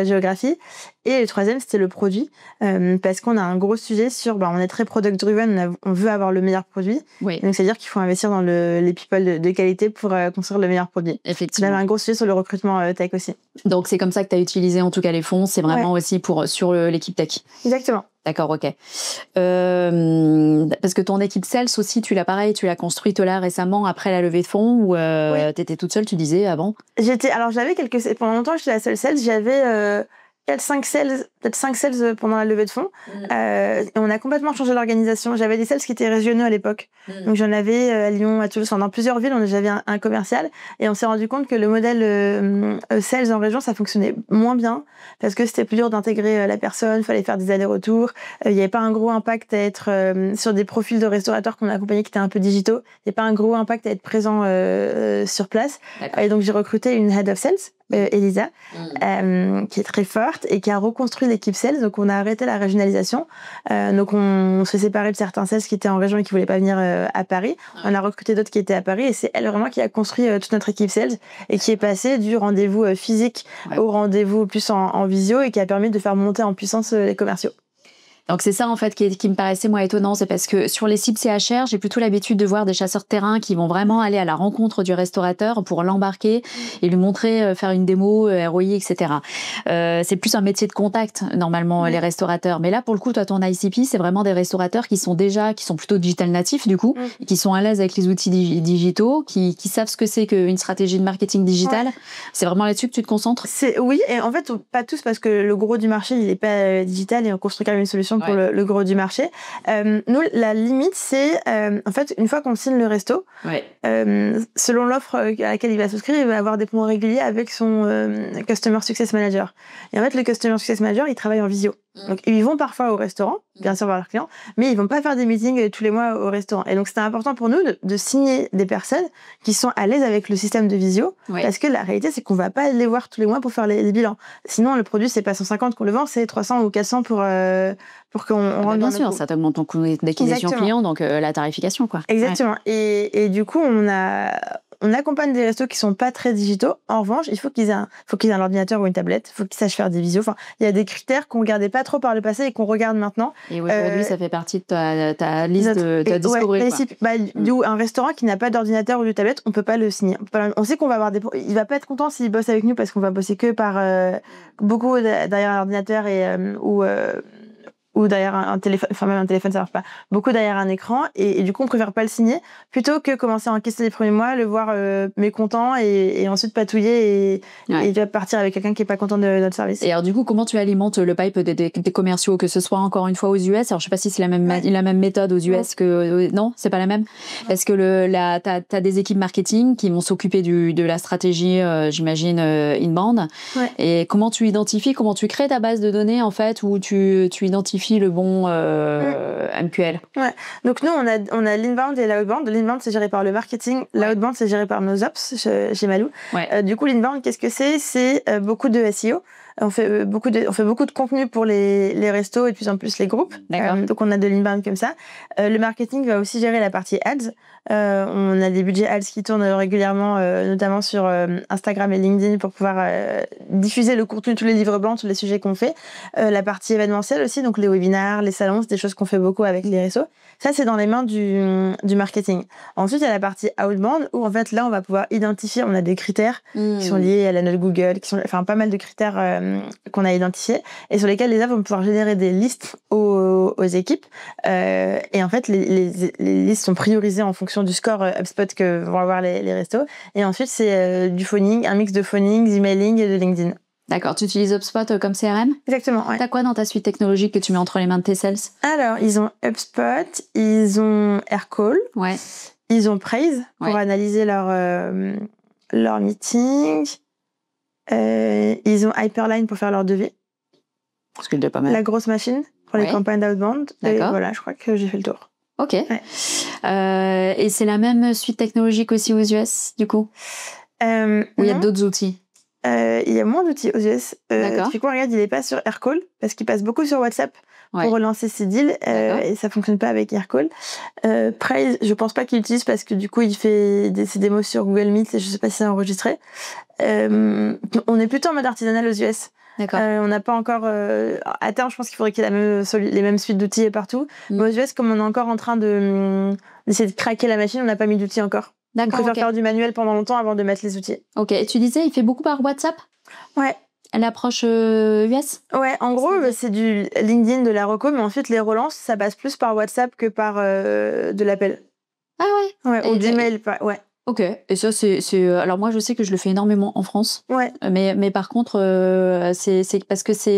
Speaker 1: géographies. Et le 3e, c'était le produit. Parce qu'on a un gros sujet sur... on est très product-driven, on veut avoir le meilleur produit. Oui. Donc, c'est-à-dire qu'il faut investir dans les people de qualité pour construire le meilleur produit.
Speaker 2: Effectivement.
Speaker 1: On avait un gros sujet sur le recrutement tech aussi.
Speaker 2: Donc, c'est comme ça que tu as utilisé en tout cas les fonds. C'est vraiment aussi sur l'équipe tech.
Speaker 1: Exactement.
Speaker 2: D'accord, ok. Parce que ton équipe sales aussi, tu l'as construite là récemment après la levée de fonds ou t'étais toute seule, tu disais avant?
Speaker 1: Pendant longtemps, j'étais la seule sales. J'avais peut-être 5 sales pendant la levée de fonds. Et on a complètement changé l'organisation. J'avais des sales qui étaient régionaux à l'époque. Donc j'en avais à Lyon, à Toulouse, dans plusieurs villes, j'avais un commercial. Et on s'est rendu compte que le modèle sales en région, ça fonctionnait moins bien parce que c'était plus dur d'intégrer la personne, il fallait faire des allers-retours. Il n'y avait pas un gros impact à être sur des profils de restaurateurs qu'on a accompagnés qui étaient un peu digitaux. Il n'y avait pas un gros impact à être présent sur place. Et donc j'ai recruté une head of sales, Elisa, qui est très forte et qui a reconstruit l'équipe sales. Donc on a arrêté la régionalisation. Donc on se séparait de certains sales qui étaient en région et qui voulaient pas venir à Paris. On a recruté d'autres qui étaient à Paris et c'est elle vraiment qui a construit toute notre équipe sales et qui est passée du rendez-vous physique au rendez-vous plus en visio et qui a permis de faire monter en puissance les commerciaux.
Speaker 2: Donc c'est ça en fait qui me paraissait moi étonnant, c'est parce que sur les sites CHR, j'ai plutôt l'habitude de voir des chasseurs de terrain qui vont vraiment aller à la rencontre du restaurateur pour l'embarquer et lui montrer faire une démo, ROI, etc. C'est plus un métier de contact normalement les restaurateurs. Mais là pour le coup, toi ton ICP, c'est vraiment des restaurateurs qui sont plutôt digital natifs du coup, qui sont à l'aise avec les outils digitaux, qui savent ce que c'est qu'une stratégie de marketing digital. Ouais. C'est vraiment là-dessus que tu te concentres?
Speaker 1: Oui, et en fait pas tous parce que le gros du marché il est pas digital et on construit quand même une solution pour le gros du marché. Nous, la limite, c'est en fait, une fois qu'on signe le resto, selon l'offre à laquelle il va souscrire, il va avoir des points réguliers avec son Customer Success Manager. Et en fait, le Customer Success Manager, il travaille en visio. Donc, ils vont parfois au restaurant, bien sûr, voir leurs clients, mais ils vont pas faire des meetings tous les mois au restaurant. Et donc, c'était important pour nous de signer des personnes qui sont à l'aise avec le système de visio, parce que la réalité, c'est qu'on va pas les voir tous les mois pour faire les bilans. Sinon, le produit, c'est pas 150 qu'on le vend, c'est 300 ou 400 pour qu'on rentre dans
Speaker 2: bien sûr, ça t'augmente ton coût d'acquisition client, donc la tarification, quoi.
Speaker 1: Exactement. Ouais. Et du coup, on accompagne des restos qui sont pas très digitaux. En revanche, il faut qu'ils aient un ordinateur ou une tablette. Il faut qu'ils sachent faire des visios. Enfin, il y a des critères qu'on regardait pas trop par le passé et qu'on regarde maintenant.
Speaker 2: Et aujourd'hui, ça fait partie de ta liste de ta discovery.
Speaker 1: Un restaurant qui n'a pas d'ordinateur ou de tablette, on peut pas le signer. On sait qu'on va avoir il va pas être content s'il bosse avec nous parce qu'on va bosser que par beaucoup derrière un ordinateur ou derrière un téléphone, enfin même un téléphone ça marche pas, beaucoup derrière un écran et du coup on préfère pas le signer plutôt que commencer à encaisser les premiers mois, le voir mécontent et ensuite patouiller et partir avec quelqu'un qui est pas content de notre service.
Speaker 2: Et alors du coup comment tu alimentes le pipe des commerciaux, que ce soit encore une fois aux US? Alors je sais pas si c'est la même méthode aux US que non, c'est pas la même, parce que t'as des équipes marketing qui vont s'occuper de la stratégie j'imagine inbound. Et comment tu crées ta base de données en fait, où tu identifies le bon MQL.
Speaker 1: Ouais. Donc nous on a l'inbound et l'outbound. L'inbound c'est géré par le marketing, l'outbound c'est géré par nos ops chez Malou. Du coup l'inbound qu'est-ce que c'est? C'est beaucoup de SEO. On fait beaucoup de contenu pour les restos et de plus en plus les groupes. Donc on a de l'inbound comme ça. Le marketing va aussi gérer la partie ads. On a des budgets ads qui tournent régulièrement, notamment sur Instagram et LinkedIn pour pouvoir diffuser le contenu, tous les livres blancs, tous les sujets qu'on fait. La partie événementielle aussi, donc les webinars, les salons, c'est des choses qu'on fait beaucoup avec les restos. Ça, c'est dans les mains du marketing. Ensuite, il y a la partie outbound où en fait là, on va pouvoir identifier, on a des critères qui sont liés à la note Google, enfin pas mal de critères qu'on a identifiés et sur lesquels les app vont pouvoir générer des listes aux équipes. Et en fait, les listes sont priorisées en fonction du score HubSpot que vont avoir les restos. Et ensuite, c'est du phoning, un mix de phoning, d'emailing et de LinkedIn.
Speaker 2: D'accord, tu utilises HubSpot comme CRM?
Speaker 1: Exactement, ouais.
Speaker 2: T'as quoi dans ta suite technologique que tu mets entre les mains de tes sales?
Speaker 1: Alors, ils ont HubSpot, ils ont Aircall, ils ont Praise pour analyser leur meeting, ils ont Hyperline pour faire leur devis.
Speaker 2: Parce qu'il y a pas mal.
Speaker 1: La grosse machine pour les campagnes d'outbound. Et voilà, je crois que j'ai fait le tour.
Speaker 2: Ok. Et c'est la même suite technologique aussi aux US, du coup? Ou il y a d'autres outils?
Speaker 1: Il y a moins d'outils aux US. Typiquement, regarde, il est pas sur Aircall parce qu'il passe beaucoup sur WhatsApp pour relancer ses deals et ça fonctionne pas avec Aircall. Praise, je pense pas qu'il l'utilise parce que du coup, il fait ses démos sur Google Meet et je sais pas si c'est enregistré. On est plutôt en mode artisanal aux US. On n'a pas encore... à terme, je pense qu'il faudrait qu'il y ait les mêmes suites d'outils partout. Mais aux US, comme on est encore en train d'essayer de craquer la machine, on n'a pas mis d'outils encore. On préfère faire du manuel pendant longtemps avant de mettre les outils.
Speaker 2: Ok, et tu disais, il fait beaucoup par WhatsApp?
Speaker 1: Ouais.
Speaker 2: L'approche US?
Speaker 1: Ouais, en gros, c'est du LinkedIn, de la reco, mais ensuite, les relances, ça passe plus par WhatsApp que par de l'appel.
Speaker 2: Ah ouais?
Speaker 1: Ou du mail, ouais.
Speaker 2: Ok, et ça c'est alors moi je sais que je le fais énormément en France, mais par contre c'est parce que ça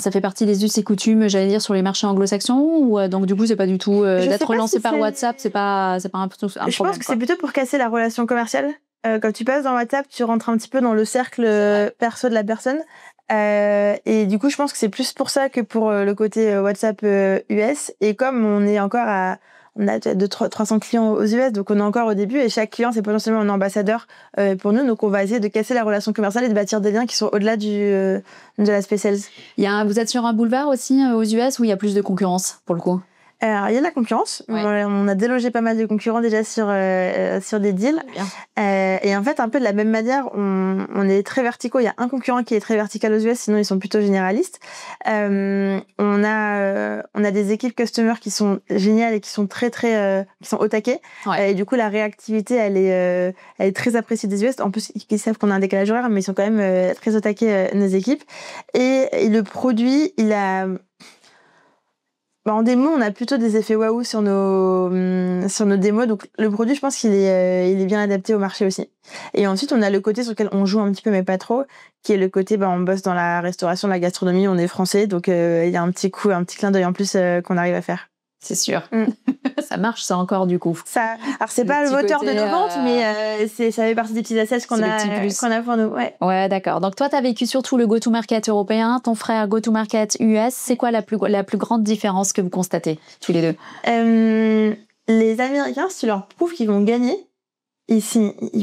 Speaker 2: fait partie des us et coutumes, j'allais dire, sur les marchés anglo-saxons, ou donc du coup c'est pas du tout d'être relancé par WhatsApp, c'est pas un problème.
Speaker 1: Je pense que c'est plutôt pour casser la relation commerciale. Quand tu passes dans WhatsApp, tu rentres un petit peu dans le cercle perso de la personne. Et du coup, je pense que c'est plus pour ça que pour le côté WhatsApp US. Et comme on a 300 clients aux US, donc on est encore au début et chaque client c'est potentiellement un ambassadeur pour nous, donc on va essayer de casser la relation commerciale et de bâtir des liens qui sont au-delà de l'aspect sales.
Speaker 2: Vous êtes sur un boulevard aussi aux US où il y a plus de concurrence pour le coup?
Speaker 1: Alors, il y a de la concurrence.
Speaker 2: Ouais.
Speaker 1: On a délogé pas mal de concurrents déjà sur des deals. Et en fait, un peu de la même manière, on est très verticaux. Il y a un concurrent qui est très vertical aux US, sinon ils sont plutôt généralistes. On a des équipes customer qui sont géniales et qui sont qui sont au taquet.
Speaker 2: Ouais.
Speaker 1: Et du coup, la réactivité, elle est très appréciée des US. En plus, ils savent qu'on a un décalage horaire, mais ils sont quand même très au taquet, nos équipes. Et le produit, en démo, on a plutôt des effets waouh sur nos démos. Donc, le produit, je pense qu'il est bien adapté au marché aussi. Et ensuite, on a le côté sur lequel on joue un petit peu, mais pas trop, qui est le côté, on bosse dans la restauration, la gastronomie, on est français. Donc, il y a un petit clin d'œil en plus qu'on arrive à faire.
Speaker 2: C'est sûr. Ça marche, ça encore, du coup.
Speaker 1: Alors, c'est pas le moteur de nos ventes, mais ça fait partie des petits assets qu'on a pour nous.
Speaker 2: Ouais, d'accord. Donc, toi, tu as vécu surtout le go-to-market européen, ton frère go-to-market US. C'est quoi la plus grande différence que vous constatez, tous les deux?
Speaker 1: Les Américains, si tu leur prouves qu'ils vont gagner, ils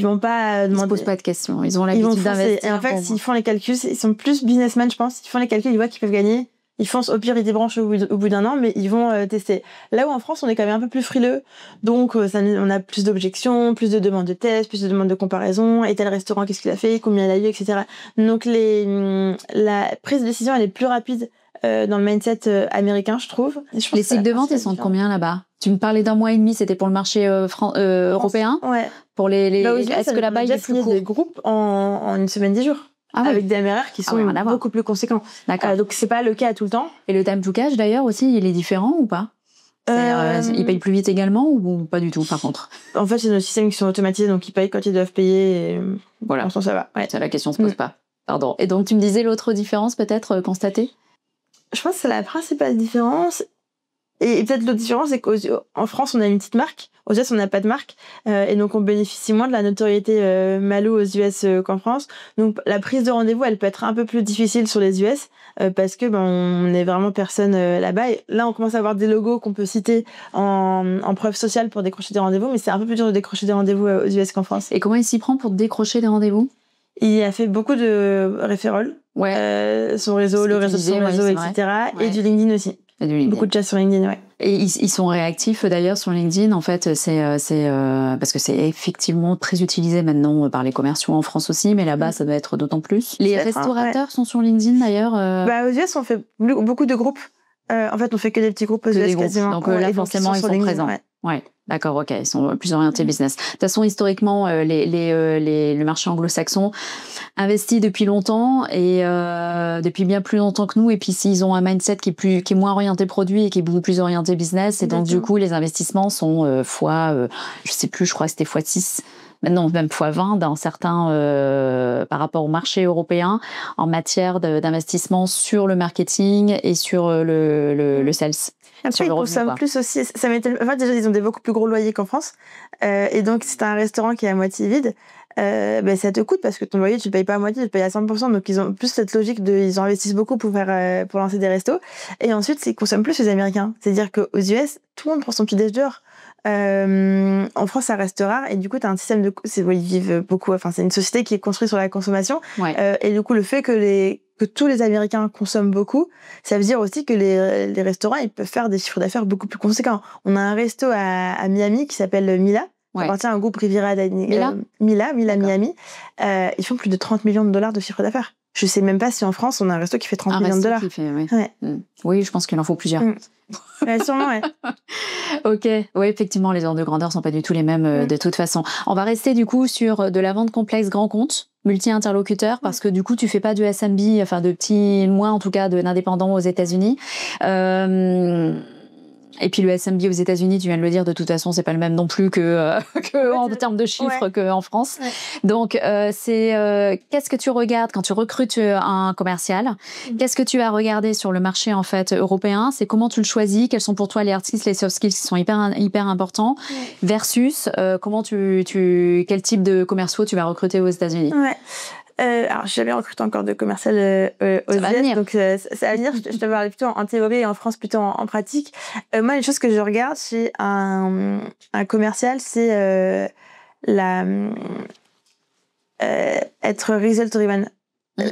Speaker 1: vont pas demander.
Speaker 2: Ils se posent pas de questions. Ils ont l'habitude d'investir.
Speaker 1: Et en fait, s'ils font les calculs, ils sont plus businessmen, je pense. Ils font les calculs, ils voient qu'ils peuvent gagner. Ils foncent, au pire, ils débranchent au bout d'un an, mais ils vont tester. Là où en France, on est quand même un peu plus frileux. Donc, on a plus d'objections, plus de demandes de tests, plus de demandes de comparaison. Et tel restaurant, qu'est-ce qu'il a fait, combien il a eu, etc. Donc, la prise de décision, elle est plus rapide dans le mindset américain, je trouve.
Speaker 2: Les cycles de vente, ils sont de combien là-bas? Tu me parlais d'un mois et demi, c'était pour le marché européen.
Speaker 1: Ouais.
Speaker 2: Pour est-ce que là-bas, il est plus court?
Speaker 1: Des groupes en une semaine, 10 jours. Avec des MRR qui sont beaucoup plus conséquents.
Speaker 2: D'accord.
Speaker 1: Donc, c'est pas le cas tout le temps.
Speaker 2: Et le time to cash, d'ailleurs, aussi, il est différent ou pas? Ils payent plus vite également ou pas du tout, par contre?
Speaker 1: En fait, c'est nos systèmes qui sont automatisés, donc ils payent quand ils doivent payer. Et
Speaker 2: voilà.
Speaker 1: Pour l'instant, ça va. Ouais.
Speaker 2: Ça, la question se pose pas. Pardon. Et donc, tu me disais l'autre différence, peut-être, constatée?
Speaker 1: Je pense que c'est la principale différence. Et peut-être l'autre différence, c'est qu'en France, on a une petite marque. Aux US, on n'a pas de marque. Et donc, on bénéficie moins de la notoriété Malo aux US qu'en France. Donc, la prise de rendez-vous, elle peut être un peu plus difficile sur les US parce que on n'est vraiment personne là-bas. Et là, on commence à avoir des logos qu'on peut citer en preuve sociale pour décrocher des rendez-vous. Mais c'est un peu plus dur de décrocher des rendez-vous aux US qu'en France.
Speaker 2: Et comment il s'y prend pour décrocher des rendez-vous?
Speaker 1: Il a fait beaucoup de référals.
Speaker 2: Ouais.
Speaker 1: Son réseau, le réseau de son réseau, etc. Ouais. Et du LinkedIn aussi. Beaucoup de chats sur LinkedIn, ouais.
Speaker 2: Et ils sont réactifs d'ailleurs sur LinkedIn. En fait, c'est parce que c'est effectivement très utilisé maintenant par les commerciaux en France aussi, mais là-bas, ça doit être d'autant plus. Les restaurateurs sont sur LinkedIn d'ailleurs.
Speaker 1: Aux US, on fait beaucoup de groupes. En fait, on fait que des petits groupes aux US quasiment.
Speaker 2: Donc là, forcément, ils sont présents. Ouais, d'accord, ok. Ils sont plus orientés business. De toute façon, historiquement, le marché anglo-saxon investit depuis longtemps et depuis bien plus longtemps que nous. Et puis, ils ont un mindset qui est moins orienté produit et qui est beaucoup plus orienté business. Et donc, du coup, les investissements sont je sais plus, je crois que c'était x6. Maintenant, même x20 dans certains par rapport au marché européen en matière d'investissement sur le marketing et sur le sales.
Speaker 1: Après, ils consomment plus aussi. Ça m'étonne. En fait, déjà, ils ont des beaucoup plus gros loyers qu'en France. Et donc, si t'as un restaurant qui est à moitié vide, ça te coûte parce que ton loyer, tu le payes pas à moitié, tu le payes à 100%. Donc, ils ont plus cette logique ils investissent beaucoup pour lancer des restos. Et ensuite, ils consomment plus les Américains. C'est-à-dire qu'aux US, tout le monde prend son petit déj dehors. En France, ça reste rare. Et du coup, t'as un système ils vivent beaucoup. Enfin, c'est une société qui est construite sur la consommation.
Speaker 2: Ouais.
Speaker 1: Et du coup, le fait que tous les Américains consomment beaucoup, ça veut dire aussi que les restaurants, ils peuvent faire des chiffres d'affaires beaucoup plus conséquents. On a un resto à Miami qui s'appelle Mila. Ça appartient à un groupe Riviera Mila Miami. Ils font plus de 30 millions de dollars de chiffre d'affaires. Je sais même pas si en France, on a un resto qui fait 30 millions de dollars.
Speaker 2: Oui, je pense qu'il en faut plusieurs.
Speaker 1: Sûrement, ouais.
Speaker 2: Ok, oui, effectivement, les ordres de grandeur sont pas du tout les mêmes de toute façon. On va rester du coup sur de la vente complexe grand compte, multi-interlocuteur, parce que du coup, tu fais pas de SMB, enfin de petits, moins en tout cas, d'indépendants aux États-Unis. Et puis le SMB aux États-Unis, tu viens de le dire, de toute façon, c'est pas le même non plus que en termes de chiffres qu'en France. Ouais. Donc qu'est-ce que tu regardes quand tu recrutes un commercial? Qu'est-ce que tu vas regarder sur le marché en fait européen? C'est comment tu le choisis? Quels sont pour toi les hard skills, les soft skills qui sont hyper importants? Versus quel type de commerciaux tu vas recruter aux États-Unis?
Speaker 1: Ouais. Alors, j'ai jamais recruté encore de commercial aux US, donc ça va venir. Je te parle plutôt en théorie et en France plutôt en pratique. Moi, les choses que je regarde chez un commercial, c'est être result driven.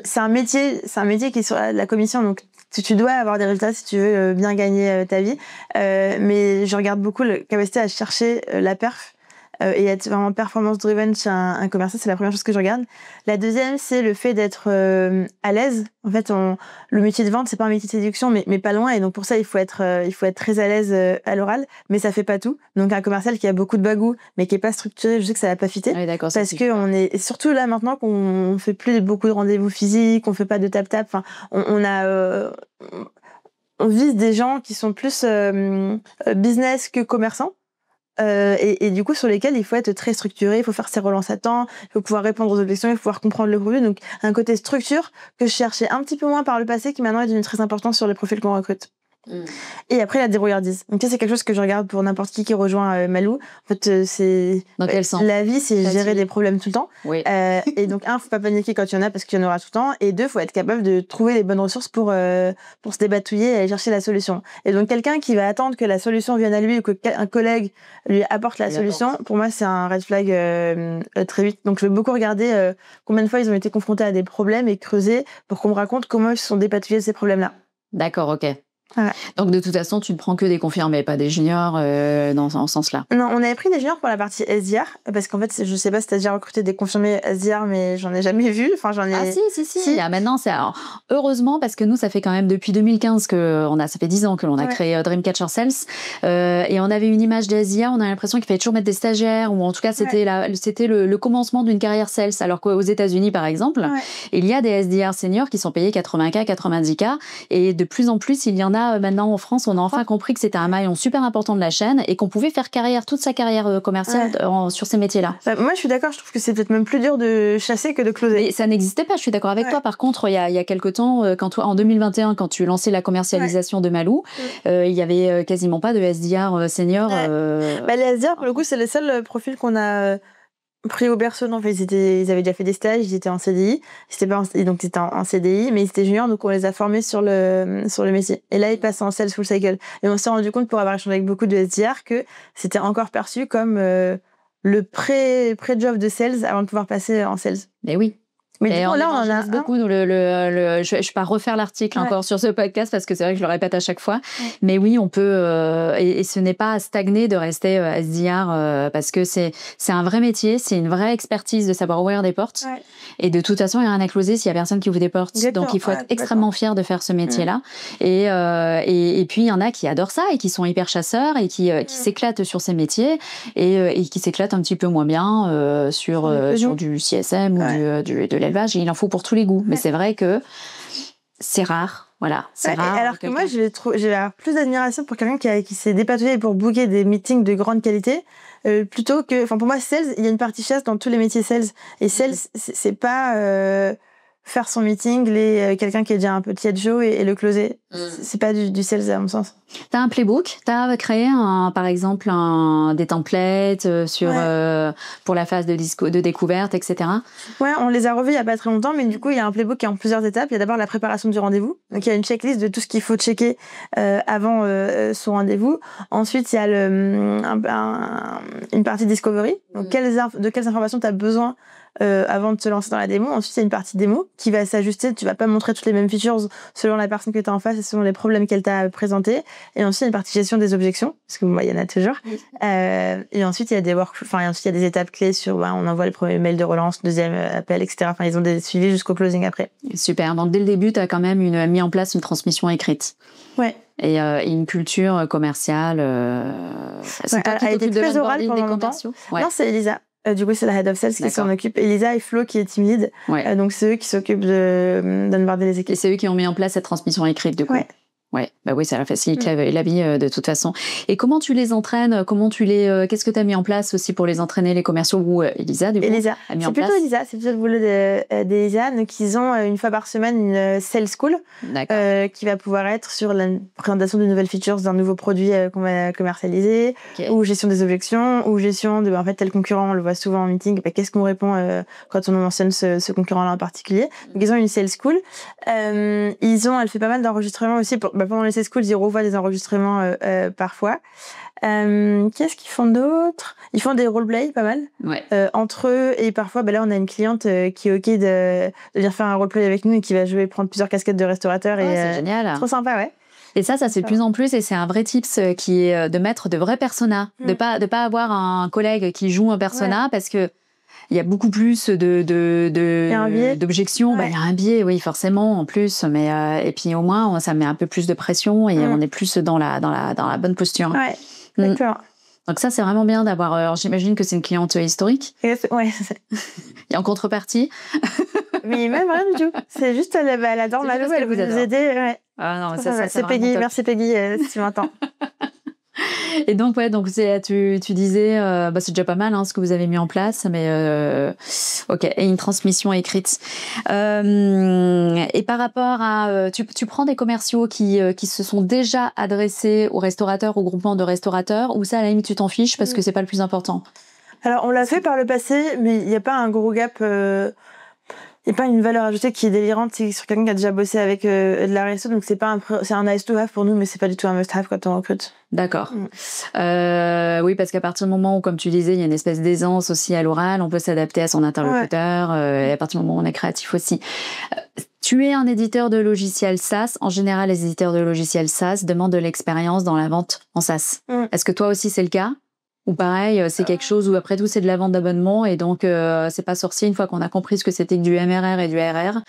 Speaker 1: C'est un métier qui est sur la commission, donc tu dois avoir des résultats si tu veux bien gagner ta vie. Mais je regarde beaucoup la capacité à chercher la perf. Et être vraiment performance driven chez un commercial, c'est la première chose que je regarde. La deuxième, c'est le fait d'être à l'aise. En fait, le métier de vente, c'est pas un métier de séduction, mais pas loin. Et donc pour ça, il faut être très à l'aise à l'oral, mais ça fait pas tout. Donc un commercial qui a beaucoup de bagou, mais qui est pas structuré, je sais que ça va pas fitter.
Speaker 2: Oui, d'accord.
Speaker 1: Parce que on est, et surtout là maintenant qu'on fait plus beaucoup de rendez-vous physiques, on fait pas de tap-tap. Enfin, on vise des gens qui sont plus business que commerçants. Et du coup, sur lesquels il faut être très structuré, il faut faire ses relances à temps, il faut pouvoir répondre aux objections, il faut pouvoir comprendre le produit. Donc, un côté structure que je cherchais un petit peu moins par le passé, qui maintenant est devenu très important sur les profils qu'on recrute. Et après, la débrouillardise. Donc, ça, c'est quelque chose que je regarde pour n'importe qui rejoint Malou. En fait, c'est...
Speaker 2: Dans quel sens ?
Speaker 1: La vie, c'est gérer des problèmes tout le temps.
Speaker 2: Oui.
Speaker 1: Et donc, faut pas paniquer quand il y en a, parce qu'il y en aura tout le temps. Et deux, faut être capable de trouver les bonnes ressources pour se débatouiller et aller chercher la solution. Et donc, quelqu'un qui va attendre que la solution vienne à lui ou qu'un collègue lui apporte la solution, pour moi, c'est un red flag très vite. Donc, je vais beaucoup regarder combien de fois ils ont été confrontés à des problèmes et creuser pour qu'on me raconte comment ils se sont dépatouillés de ces problèmes-là.
Speaker 2: D'accord, ok.
Speaker 1: Voilà.
Speaker 2: Donc de toute façon, tu ne prends que des confirmés, pas des juniors dans ce sens-là.
Speaker 1: Non, on avait pris des juniors pour la partie SDR, parce qu'en fait, je sais pas si tu as déjà recruté des confirmés SDR, mais j'en ai jamais vu. Enfin, j'en ai...
Speaker 2: Ah si. Là, maintenant, heureusement, parce que nous, ça fait quand même depuis 2015 ça fait 10 ans que l'on a créé Dreamcatcher Sales, et on avait une image des SDR, on a l'impression qu'il fallait toujours mettre des stagiaires, ou en tout cas, c'était le commencement d'une carrière sales, alors qu'aux États-Unis, par exemple, il y a des SDR seniors qui sont payés 80K, 90K, et de plus en plus, il y en a maintenant en France, on a enfin compris que c'était un maillon super important de la chaîne et qu'on pouvait faire toute sa carrière commerciale sur ces métiers-là.
Speaker 1: Moi, je suis d'accord, je trouve que c'est peut-être même plus dur de chasser que de closer.
Speaker 2: Mais ça n'existait pas, je suis d'accord avec toi. Par contre, il y a quelques temps, en 2021, quand tu lançais la commercialisation de Malou, il y avait quasiment pas de SDR senior.
Speaker 1: Les SDR, pour le coup, c'est le seul profil qu'on a pris au berceau. En fait, ils avaient déjà fait des stages, ils étaient en CDI, donc c'était en CDI, mais ils étaient juniors, donc on les a formés sur le métier. Et là, ils passent en sales full cycle. Et on s'est rendu compte, pour avoir échangé avec beaucoup de SDR, que c'était encore perçu comme le pré-job de sales avant de pouvoir passer en sales.
Speaker 2: Mais oui.
Speaker 1: Mais du coup, là, on en a
Speaker 2: beaucoup. Je vais pas refaire l'article encore sur ce podcast parce que c'est vrai que je le répète à chaque fois. Mais oui, on peut, et ce n'est pas stagner de rester SDR parce que c'est un vrai métier, c'est une vraie expertise de savoir ouvrir des portes. Et de toute façon, il n'y a rien à closer s'il y a personne qui ouvre des portes. Exactement. Donc, il faut être extrêmement fier de faire ce métier-là. Et puis, il y en a qui adorent ça et qui sont hyper chasseurs et qui s'éclatent sur ces métiers et qui s'éclatent un petit peu moins bien sur du CSM ou de l'élevage. Et il en faut pour tous les goûts. Mais c'est vrai que c'est rare. Voilà, c'est rare.
Speaker 1: Alors que moi, j'ai plus d'admiration pour quelqu'un qui s'est dépatouillé pour booker des meetings de grande qualité, plutôt que... Enfin, pour moi, sales, il y a une partie chasse dans tous les métiers sales. Et sales, c'est pas faire son meeting, quelqu'un qui est déjà un peu tiède chaud et le closer. C'est pas du sales, à mon sens.
Speaker 2: T'as un playbook, t'as créé par exemple des templates pour la phase de découverte, etc.
Speaker 1: Ouais, on les a revus il y a pas très longtemps, mais du coup, il y a un playbook qui est en plusieurs étapes. Il y a d'abord la préparation du rendez-vous. Donc, il y a une checklist de tout ce qu'il faut checker avant son rendez-vous. Ensuite, il y a une partie discovery. Donc, de quelles informations t'as besoin avant de te lancer dans la démo. Ensuite, il y a une partie démo qui va s'ajuster. Tu vas pas montrer toutes les mêmes features selon la personne que tu as en face et selon les problèmes qu'elle t'a présentés. Et ensuite, il y a une partie gestion des objections, parce que il y en a toujours. Et ensuite, il y a des étapes clés sur, on envoie le premier mail de relance, deuxième appel, etc. Enfin, ils ont des suivis jusqu'au closing après.
Speaker 2: Super. Donc, dès le début, tu as quand même mis en place une transmission écrite.
Speaker 1: Ouais.
Speaker 2: Et une culture commerciale.
Speaker 1: C'est toi qui t'occupes de l'onboarding des commerciaux. Non, c'est Elisa. Du coup, c'est la head of sales qui s'en occupe. Elisa et Flo qui est team lead. Donc, c'est eux qui s'occupent d'onboarder les équipes.
Speaker 2: Et c'est eux qui ont mis en place cette transmission écrite, du coup. Ouais, bah oui, ça facilite la vie de toute façon. Et comment tu les entraînes? Qu'est-ce que tu as mis en place aussi pour les entraîner, les commerciaux? Ou Elisa, du coup, a mis en place?
Speaker 1: C'est plutôt le boulot d'Elisa. Donc, ils ont une fois par semaine une sales school qui va pouvoir être sur la présentation de nouvelles features d'un nouveau produit qu'on va commercialiser, ou gestion des objections, ou gestion de, en fait, tel concurrent, on le voit souvent en meeting, qu'est-ce qu'on répond quand on mentionne ce concurrent-là en particulier. Donc, ils ont une sales school. Elle fait pas mal d'enregistrements aussi pendant les C-Schools, ils revoient des enregistrements parfois. Qu'est-ce qu'ils font d'autre? Ils font des roleplay pas mal entre eux, et parfois là on a une cliente qui est ok de venir faire un roleplay avec nous et qui va jouer, prendre plusieurs casquettes de restaurateur.
Speaker 2: C'est génial.
Speaker 1: Trop sympa, ouais.
Speaker 2: Et ça se fait de plus en plus, et c'est un vrai tips qui est de mettre de vrais personas, de pas avoir un collègue qui joue un persona, parce que il y a beaucoup plus d'objections. Il y a un biais, oui, forcément, en plus. Mais et puis au moins, ça met un peu plus de pression et on est plus dans la bonne posture.
Speaker 1: Ouais, exactement.
Speaker 2: Donc ça, c'est vraiment bien d'avoir... Alors, j'imagine que c'est une cliente historique.
Speaker 1: Ouais.
Speaker 2: Et en contrepartie
Speaker 1: Mais même rien du tout. C'est juste, elle adore Malou, elle veut nous aider. Ouais.
Speaker 2: Ah non, ça
Speaker 1: c'est Peggy. Merci Peggy, si tu m'entends.
Speaker 2: Et donc, tu disais, c'est déjà pas mal ce que vous avez mis en place, mais ok, et une transmission écrite. Et par rapport à, tu prends des commerciaux qui se sont déjà adressés aux restaurateurs, au groupement de restaurateurs, ou ça, à la limite, tu t'en fiches parce que c'est pas le plus important? Alors,
Speaker 1: on l'a fait par le passé, mais il n'y a pas un gros gap. Il n'y a pas une valeur ajoutée qui est délirante sur quelqu'un qui a déjà bossé avec de la resto, donc c'est un nice to have pour nous, mais c'est pas du tout un must have quand on recrute.
Speaker 2: D'accord. Oui, parce qu'à partir du moment où, comme tu disais, il y a une espèce d'aisance aussi à l'oral, on peut s'adapter à son interlocuteur, et à partir du moment où on est créatif aussi. Tu es un éditeur de logiciels SaaS. En général, les éditeurs de logiciels SaaS demandent de l'expérience dans la vente en SaaS. Est-ce que toi aussi c'est le cas? Ou pareil, c'est quelque chose où après tout c'est de la vente d'abonnement et donc c'est pas sorcier une fois qu'on a compris ce que c'était que du MRR et du RR?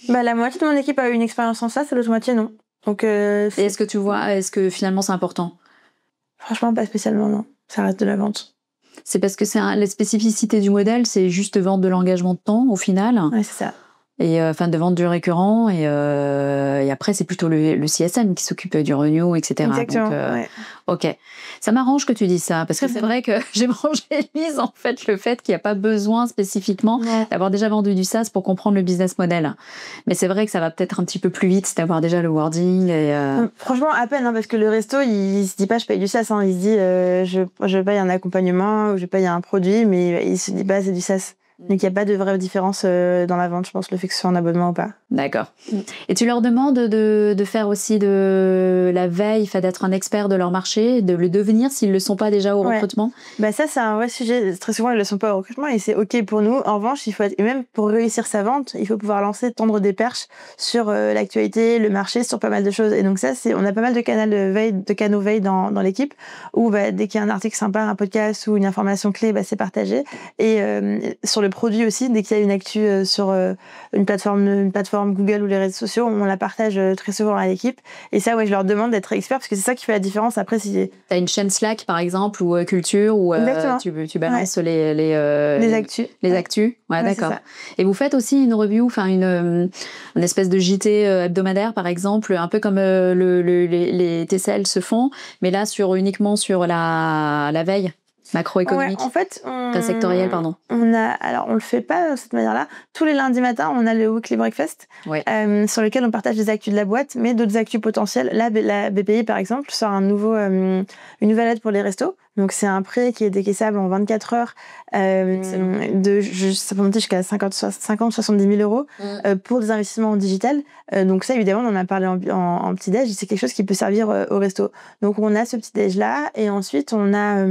Speaker 1: La moitié de mon équipe a eu une expérience en SaaS et l'autre moitié non. Donc,
Speaker 2: et est-ce que finalement c'est important?
Speaker 1: Franchement, pas spécialement, non. Ça reste de la vente.
Speaker 2: C'est parce que la spécificité du modèle, c'est juste vendre de l'engagement de temps au final.
Speaker 1: Oui, c'est ça.
Speaker 2: Et de vendre du récurrent et après c'est plutôt le CSM qui s'occupe du renew, etc.
Speaker 1: Exactement.
Speaker 2: Donc, ok, ça m'arrange que tu dises ça parce que c'est vrai que j'ai mangé en fait le fait qu'il n'y a pas besoin spécifiquement d'avoir déjà vendu du SaaS pour comprendre le business model. Mais c'est vrai que ça va peut-être un petit peu plus vite d'avoir déjà le wording.
Speaker 1: Franchement, à peine, parce que le resto il se dit pas je paye du SaaS, il se dit je paye un accompagnement ou je paye un produit, mais il se dit pas c'est du SaaS. Donc, il n'y a pas de vraie différence dans la vente, je pense, le fait que ce soit en abonnement ou pas.
Speaker 2: D'accord. Et tu leur demandes de faire aussi de la veille, d'être un expert de leur marché, de le devenir s'ils ne le sont pas déjà au recrutement?
Speaker 1: Ça, c'est un vrai sujet. Très souvent, ils ne le sont pas au recrutement et c'est OK pour nous. En revanche, et même pour réussir sa vente, il faut pouvoir tendre des perches sur l'actualité, le marché, sur pas mal de choses. Et donc ça, on a pas mal de canaux veille dans l'équipe où dès qu'il y a un article sympa, un podcast ou une information clé, c'est partagé. Et sur le produit aussi, dès qu'il y a une actu sur une plateforme Google ou les réseaux sociaux, on la partage très souvent à l'équipe. Et ça, je leur demande d'être expert parce que c'est ça qui fait la différence. Après, si
Speaker 2: t'as une chaîne Slack par exemple ou Culture où tu balances les actus. Les actus. Ouais, d'accord. Et vous faites aussi une review, une espèce de JT hebdomadaire par exemple, un peu comme les TCL se font, mais là uniquement sur la veille macroéconomique.
Speaker 1: En fait,
Speaker 2: sectoriel, pardon.
Speaker 1: On le fait pas de cette manière-là. Tous les lundis matins, on a le Weekly Breakfast, sur lequel on partage des actus de la boîte, mais d'autres actus potentielles. Là, la BPI, par exemple, sort une nouvelle aide pour les restos. Donc, c'est un prêt qui est décaissable en 24 heures, ça peut monter jusqu'à 50-70 000 euros pour des investissements en digital. Donc, ça, évidemment, on en a parlé en petit-déj. C'est quelque chose qui peut servir au resto. Donc, on a ce petit-déj-là. Et ensuite, on a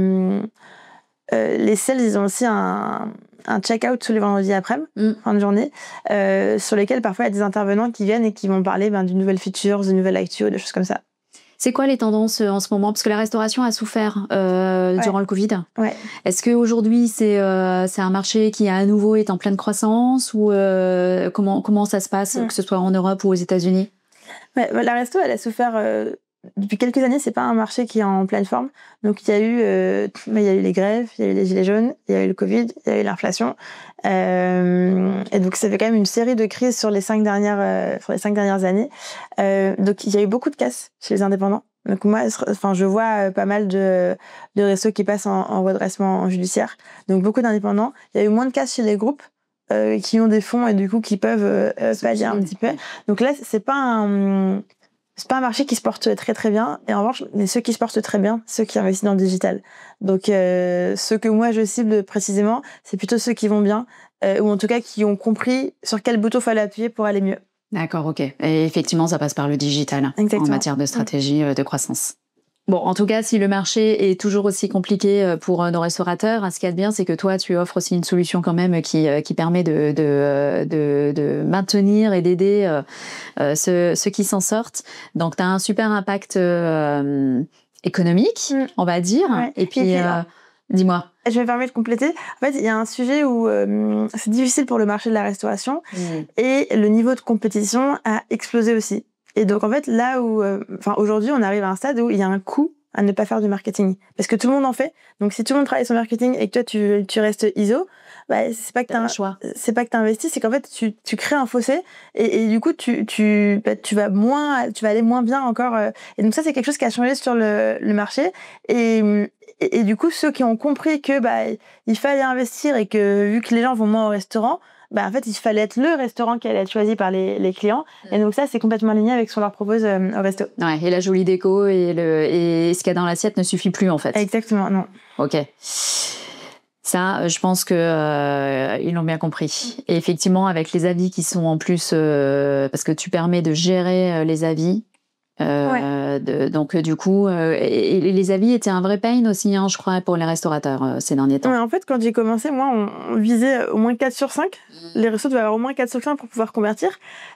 Speaker 1: les sales, ils ont aussi un check-out tous les vendredis après-midi, fin de journée, sur lesquels parfois il y a des intervenants qui viennent et qui vont parler d'une nouvelle feature, d'une nouvelle actu, des choses comme ça.
Speaker 2: C'est quoi les tendances en ce moment? Parce que la restauration a souffert durant le Covid. Est-ce qu'aujourd'hui, c'est un marché qui, à nouveau, est en pleine croissance ou comment ça se passe, que ce soit en Europe ou aux États-Unis?
Speaker 1: La resto, elle a souffert depuis quelques années. C'est pas un marché qui est en pleine forme. Donc, il y a eu les grèves, il y a eu les gilets jaunes, il y a eu le Covid, il y a eu l'inflation. Et donc, ça fait quand même une série de crises sur les 5 dernières années. Donc, il y a eu beaucoup de casses chez les indépendants. Donc, moi, je vois pas mal de restos qui passent en redressement judiciaire. Donc, beaucoup d'indépendants. Il y a eu moins de casses chez les groupes qui ont des fonds et du coup, qui peuvent pallier un petit peu. Donc là, c'est pas un marché qui se porte très très bien. Et en revanche, ceux qui se portent très bien, ceux qui investissent dans le digital. Donc, ceux que moi je cible précisément, c'est plutôt ceux qui vont bien, ou en tout cas qui ont compris sur quel bouton fallait appuyer pour aller mieux.
Speaker 2: D'accord, ok. Et effectivement, ça passe par le digital en matière de stratégie de croissance. Bon, en tout cas, si le marché est toujours aussi compliqué pour nos restaurateurs, ce qu'il y a de bien, c'est que toi, tu offres aussi une solution quand même qui permet de maintenir et d'aider ceux qui s'en sortent. Donc, tu as un super impact économique, on va dire.
Speaker 1: Ouais.
Speaker 2: Et puis, dis-moi.
Speaker 1: Je me permets de compléter. En fait, il y a un sujet où c'est difficile pour le marché de la restauration et le niveau de compétition a explosé aussi. Et donc, en fait, là où... aujourd'hui, on arrive à un stade où il y a un coût à ne pas faire du marketing. Parce que tout le monde en fait. Donc, si tout le monde travaille son marketing et que toi, tu restes ISO, bah, c'est pas que t'as un choix. C'est pas que t'investis, c'est qu'en fait, tu crées un fossé et du coup, tu vas aller moins bien encore. Et donc, ça, c'est quelque chose qui a changé sur le marché. Et du coup, ceux qui ont compris que il fallait investir et que vu que les gens vont moins au restaurant, en fait, il fallait être le restaurant qui allait être choisi par les clients. Et donc ça, c'est complètement aligné avec ce qu'on leur propose au resto. Ouais,
Speaker 2: et la jolie déco et ce qu'il y a dans l'assiette ne suffit plus, en fait.
Speaker 1: Exactement, non.
Speaker 2: Ok. Ça, je pense que ils l'ont bien compris. Et effectivement, avec les avis qui sont en plus... parce que tu permets de gérer les avis... donc du coup, et les avis étaient un vrai pain aussi, je crois, pour les restaurateurs ces derniers temps.
Speaker 1: Ouais, en fait, quand j'ai commencé, moi, on visait au moins 4 sur 5. Les restos devaient avoir au moins 4 sur 5 pour pouvoir convertir.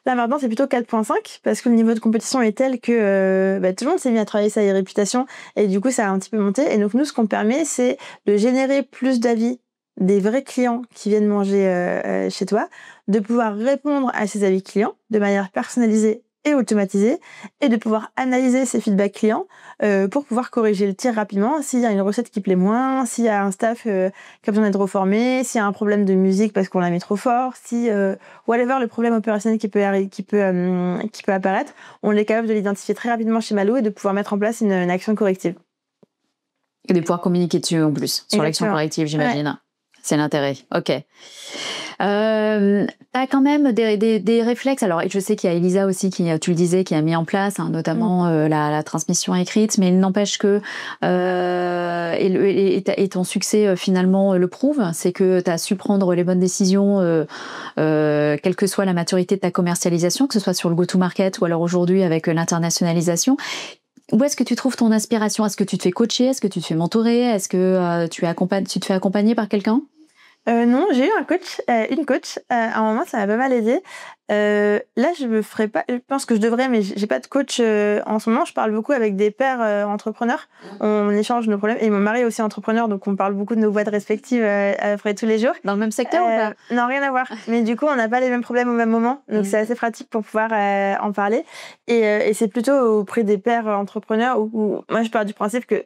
Speaker 1: Là, maintenant, c'est plutôt 4,5 parce que le niveau de compétition est tel que tout le monde s'est mis à travailler sa réputation et du coup, ça a un petit peu monté. Et donc, nous, ce qu'on permet, c'est de générer plus d'avis des vrais clients qui viennent manger chez toi, de pouvoir répondre à ces avis clients de manière personnalisée et automatisé et de pouvoir analyser ces feedbacks clients pour pouvoir corriger le tir rapidement s'il y a une recette qui plaît moins, s'il y a un staff qui a besoin d'être reformé, s'il y a un problème de musique parce qu'on la met trop fort, si whatever le problème opérationnel qui peut apparaître, on est capable de l'identifier très rapidement chez Malo et de pouvoir mettre en place une action corrective.
Speaker 2: Et de pouvoir communiquer dessus en plus sur l'action corrective, j'imagine. Ouais. C'est l'intérêt. Ok. T'as quand même des réflexes. Alors, je sais qu'il y a Elisa aussi qui, tu le disais, qui a mis en place, notamment la transmission écrite, mais il n'empêche que et ton succès finalement le prouve, c'est que tu as su prendre les bonnes décisions, quelle que soit la maturité de ta commercialisation, que ce soit sur le go-to-market ou alors aujourd'hui avec l'internationalisation. Où est-ce que tu trouves ton inspiration? Est-ce que tu te fais coacher? Est-ce que tu te fais mentorer? Est-ce que tu te fais accompagner par quelqu'un?
Speaker 1: Non, j'ai eu une coach. À un moment, ça m'a pas mal aidé. Là, je pense que je devrais, mais j'ai pas de coach en ce moment. Je parle beaucoup avec des pairs entrepreneurs. On échange nos problèmes. Et mon mari est aussi entrepreneur, donc on parle beaucoup de nos boîtes respectives après tous les jours.
Speaker 2: Dans le même secteur ou pas?
Speaker 1: Non, rien à voir. Mais du coup, on n'a pas les mêmes problèmes au même moment. Donc, c'est assez pratique pour pouvoir en parler. Et c'est plutôt auprès des pairs entrepreneurs où moi, je pars du principe que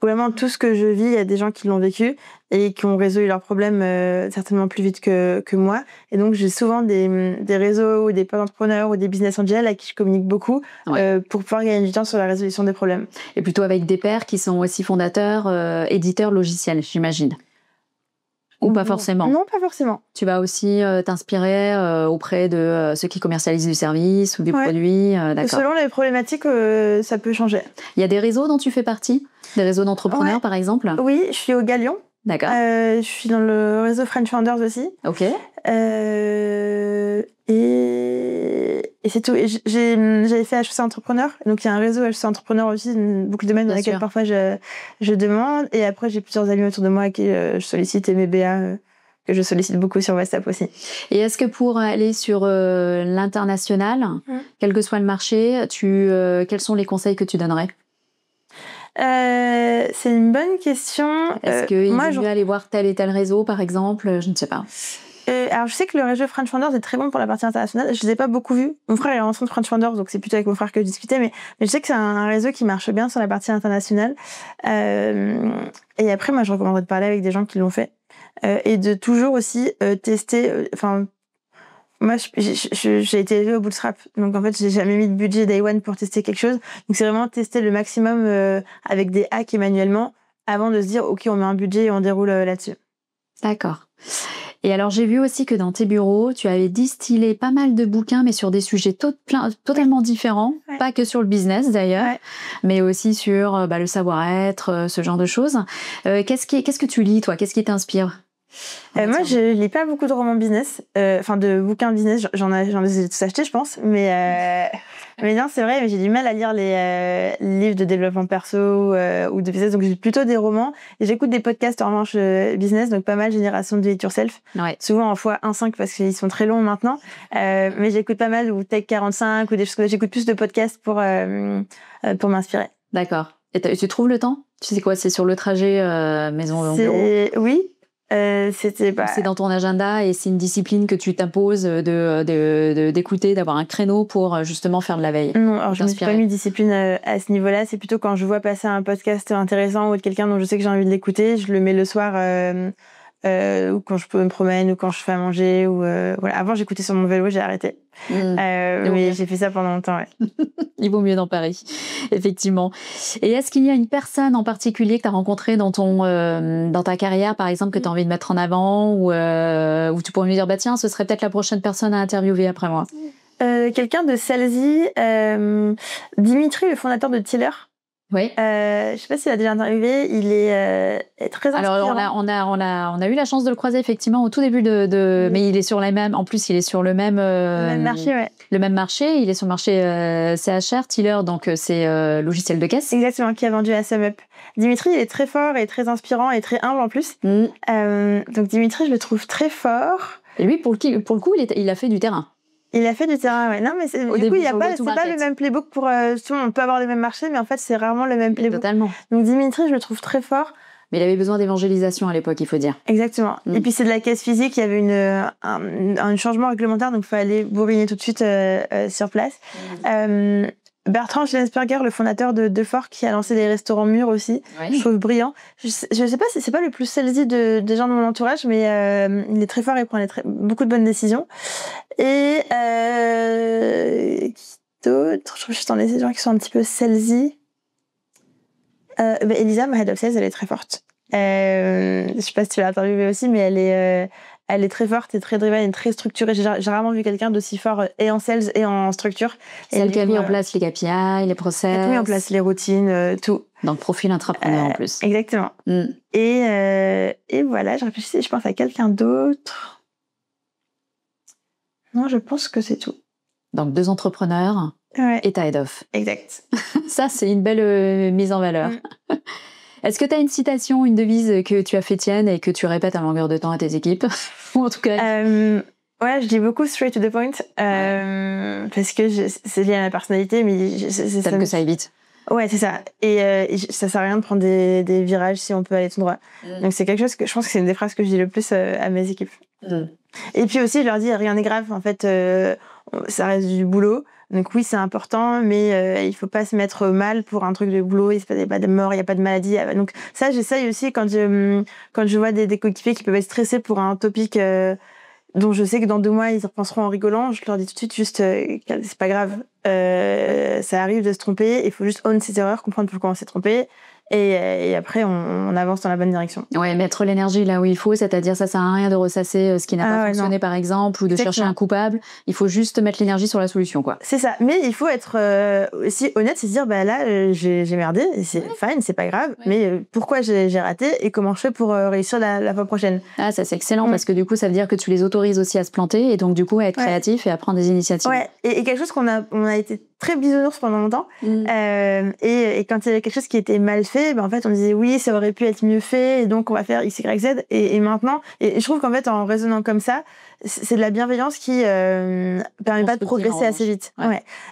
Speaker 1: vraiment tout ce que je vis, il y a des gens qui l'ont vécu et qui ont résolu leurs problèmes certainement plus vite que moi. Et donc, j'ai souvent des réseaux ou des entrepreneurs ou des business angels à qui je communique beaucoup pour pouvoir gagner du temps sur la résolution des problèmes.
Speaker 2: Et plutôt avec des pairs qui sont aussi fondateurs, éditeurs logiciels, j'imagine. Ou pas forcément?
Speaker 1: Non, pas forcément.
Speaker 2: Tu vas aussi t'inspirer auprès de ceux qui commercialisent du service ou du produit, d'accord.
Speaker 1: Selon les problématiques, ça peut changer.
Speaker 2: Il y a des réseaux dont tu fais partie? Des réseaux d'entrepreneurs, par exemple?
Speaker 1: Oui, je suis au Galion.
Speaker 2: D'accord.
Speaker 1: Je suis dans le réseau French Founders aussi.
Speaker 2: Ok.
Speaker 1: Et c'est tout. J'avais fait HEC Entrepreneur. Donc, il y a un réseau HEC Entrepreneur aussi, beaucoup de domaines dans lesquels parfois je demande. Et après, j'ai plusieurs amis autour de moi qui je sollicite et mes BA que je sollicite beaucoup sur WhatsApp aussi.
Speaker 2: Et est-ce que pour aller sur l'international, quel que soit le marché, quels sont les conseils que tu donnerais?
Speaker 1: C'est une bonne question.
Speaker 2: Est-ce qu'il vaut mieux aller voir tel et tel réseau, par exemple? Je ne sais pas.
Speaker 1: Alors, je sais que le réseau French Founders est très bon pour la partie internationale. Je ne les ai pas beaucoup vus. Mon frère est en centre French Founders, donc c'est plutôt avec mon frère que je discutais. Mais je sais que c'est un réseau qui marche bien sur la partie internationale. Et après, moi, je recommanderais de parler avec des gens qui l'ont fait. Et de toujours aussi tester... moi, j'ai été élevée au bootstrap. Donc, en fait, j'ai jamais mis de budget day one pour tester quelque chose. Donc, c'est vraiment tester le maximum avec des hacks et manuellement avant de se dire, OK, on met un budget et on déroule là-dessus.
Speaker 2: D'accord. Et alors, j'ai vu aussi que dans tes bureaux, tu avais distillé pas mal de bouquins, mais sur des sujets totalement différents. Ouais. Pas que sur le business, d'ailleurs, mais aussi sur le savoir-être, ce genre de choses. Qu'est-ce que tu lis, toi? Qu'est-ce qui t'inspire?
Speaker 1: Moi, je lis pas beaucoup de romans business, enfin de bouquins business. J'en ai tous achetés, je pense, mais non, c'est vrai. Mais j'ai du mal à lire les livres de développement perso ou de business. Donc j'ai plutôt des romans et j'écoute des podcasts en revanche business, donc pas mal Génération Do It Yourself.
Speaker 2: Ouais.
Speaker 1: Souvent en x1.5 parce qu'ils sont très longs maintenant. Mais j'écoute pas mal ou Tech 45 ou des choses comme ça. J'écoute plus de podcasts pour m'inspirer.
Speaker 2: D'accord. Et tu trouves le temps? Tu sais quoi, c'est sur le trajet maison-bureau?
Speaker 1: Oui. C'est
Speaker 2: dans ton agenda et c'est une discipline que tu t'imposes d'écouter, d'avoir un créneau pour justement faire de la veille.
Speaker 1: Non, alors je me suis pas mis discipline à ce niveau-là. C'est plutôt quand je vois passer un podcast intéressant ou de quelqu'un dont je sais que j'ai envie de l'écouter, je le mets le soir ou quand je me promène ou quand je fais à manger ou voilà. Avant j'écoutais sur mon vélo, j'ai arrêté. Mais j'ai fait ça pendant longtemps, ouais.
Speaker 2: Il vaut mieux dans Paris, effectivement. Et est-ce qu'il y a une personne en particulier que tu as rencontrée dans ta carrière, par exemple, que tu as envie de mettre en avant ou tu pourrais me dire, bah tiens, ce serait peut-être la prochaine personne à interviewer après moi?
Speaker 1: Quelqu'un de salesy, Dimitri, le fondateur de Tiller.
Speaker 2: Oui.
Speaker 1: Je sais pas s'il a déjà interviewé. Il est très inspirant.
Speaker 2: Alors on a eu la chance de le croiser effectivement au tout début mais il est sur en plus il est sur le même
Speaker 1: marché, ouais.
Speaker 2: Le même marché. Il est sur le marché CHR Tiller, donc c'est logiciel de caisse.
Speaker 1: Exactement, qui a vendu à SumUp. Dimitri, il est très fort et très inspirant et très humble en plus. Donc Dimitri, je le trouve très fort.
Speaker 2: Et lui, pour le coup, il a fait du terrain.
Speaker 1: Il a fait du terrain, ouais. Non, mais du coup, c'est pas le même playbook pour... on peut avoir les mêmes marchés, mais en fait, c'est rarement le même playbook.
Speaker 2: Totalement.
Speaker 1: Donc Dimitri, je le trouve très fort.
Speaker 2: Mais il avait besoin d'évangélisation à l'époque, il faut dire.
Speaker 1: Exactement. Et puis, c'est de la caisse physique. Il y avait un changement réglementaire, donc il fallait bobiner tout de suite sur place. Bertrand Schellensperger, le fondateur de Fort, qui a lancé des restaurants mûrs aussi. Je trouve brillant. Je sais pas si c'est pas le plus salesy des gens de mon entourage, mais il est très fort et prend beaucoup de bonnes décisions. Et qui d'autre? Je trouve juste en des gens qui sont un petit peu salesy. Elisa, ma head of sales, elle est très forte. Je sais pas si tu l'as interviewée aussi, mais elle est très forte et très driven et très structurée. J'ai rarement vu quelqu'un d'aussi fort et en sales et en structure.
Speaker 2: Celle qui a mis en place les KPI, les process.
Speaker 1: Elle a mis en place les routines, tout.
Speaker 2: Donc, profil intrapreneur en plus.
Speaker 1: Exactement. Et voilà, je réfléchis, je pense à quelqu'un d'autre. Non, je pense que c'est tout.
Speaker 2: Donc, 2 entrepreneurs et ta head of.
Speaker 1: Exact.
Speaker 2: Ça, c'est une belle mise en valeur. Est-ce que tu as une citation, une devise que tu as fait tienne et que tu répètes à longueur de temps à tes équipes? Ou en tout cas...
Speaker 1: Ouais, je dis beaucoup straight to the point parce que c'est lié à ma personnalité, mais
Speaker 2: c'est que ça évite.
Speaker 1: Ouais, c'est ça. Et ça sert à rien de prendre des virages si on peut aller tout droit. Donc c'est quelque chose que je pense que c'est une des phrases que je dis le plus à mes équipes. Et puis aussi, je leur dis rien n'est grave. En fait, ça reste du boulot. Donc oui, c'est important, mais il faut pas se mettre mal pour un truc de boulot. Il n'y a pas de mort, il n'y a pas de maladie. Donc ça, j'essaye aussi quand je vois des coéquipiers qui peuvent être stressés pour un topic dont je sais que dans 2 mois, ils y repenseront en rigolant. Je leur dis tout de suite, juste, c'est pas grave. Ça arrive de se tromper. Il faut juste own ses erreurs, comprendre pourquoi on s'est trompé. Et après, on avance dans la bonne direction.
Speaker 2: Ouais, mettre l'énergie là où il faut, c'est-à-dire ça sert à rien de ressasser ce qui n'a pas fonctionné, par exemple, ou de chercher un coupable. Il faut juste mettre l'énergie sur la solution, quoi.
Speaker 1: C'est ça. Mais il faut être aussi honnête, c'est se dire, bah là, j'ai merdé, et c'est fine, c'est pas grave, mais pourquoi j'ai raté et comment je fais pour réussir la fois prochaine.
Speaker 2: Ah, ça c'est excellent, parce que du coup, ça veut dire que tu les autorises aussi à se planter, et donc du coup, à être créatif et à prendre des initiatives.
Speaker 1: Ouais, et quelque chose on a été très bisounours pendant longtemps. Et quand il y avait quelque chose qui était mal fait, ben en fait on disait oui, ça aurait pu être mieux fait et donc on va faire X, Y, Z. Et maintenant, et je trouve qu'en fait en raisonnant comme ça, c'est de la bienveillance qui permet pas de progresser assez vite.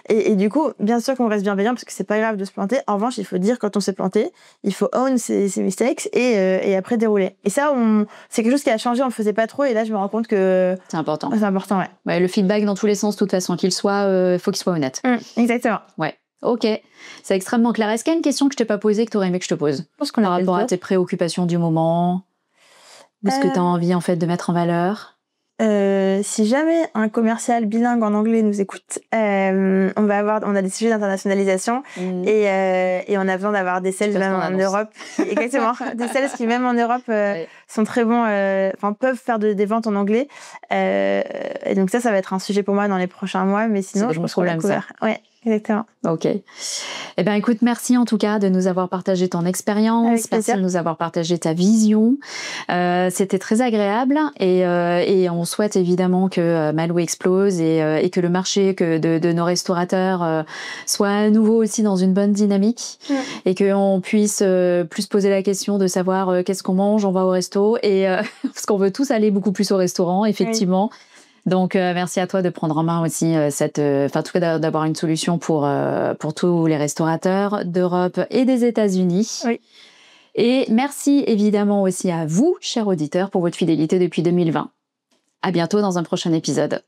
Speaker 1: Et du coup, bien sûr qu'on reste bienveillant parce que c'est pas grave de se planter. En revanche, il faut dire quand on s'est planté, il faut own ses mistakes et après dérouler. Et ça, c'est quelque chose qui a changé, on le faisait pas trop et là je me rends compte que
Speaker 2: c'est important.
Speaker 1: C'est important,
Speaker 2: ouais. Le feedback dans tous les sens, de toute façon, qu'il soit, faut qu'il soit honnête.
Speaker 1: Exactement.
Speaker 2: Ouais. Ok, c'est extrêmement clair. Est-ce qu'il y a une question que je t'ai pas posée que tu aurais aimé que je te pose? Je pense qu'on a par rapport à tes préoccupations du moment, ou ce que tu as envie en fait de mettre en valeur.
Speaker 1: Si jamais un commercial bilingue en anglais nous écoute, on a des sujets d'internationalisation et on a besoin d'avoir des sales même en Europe. Exactement, des sales qui même en Europe sont très bons, peuvent faire des ventes en anglais. Et donc ça va être un sujet pour moi dans les prochains mois, mais sinon je pense qu'on l'a couvert. Ouais. Exactement.
Speaker 2: Ok. Eh bien, écoute, merci en tout cas de nous avoir partagé ton expérience, merci de nous avoir partagé ta vision. C'était très agréable et on souhaite évidemment que Malou explose et que le marché de nos restaurateurs soit à nouveau aussi dans une bonne dynamique et qu'on puisse plus poser la question de savoir qu'est-ce qu'on mange, on va au resto et parce qu'on veut tous aller beaucoup plus au restaurant, effectivement. Oui. Donc, merci à toi de prendre en main aussi en tout cas d'avoir une solution pour tous les restaurateurs d'Europe et des États-Unis.
Speaker 1: Oui.
Speaker 2: Et merci évidemment aussi à vous, chers auditeurs, pour votre fidélité depuis 2020. À bientôt dans un prochain épisode.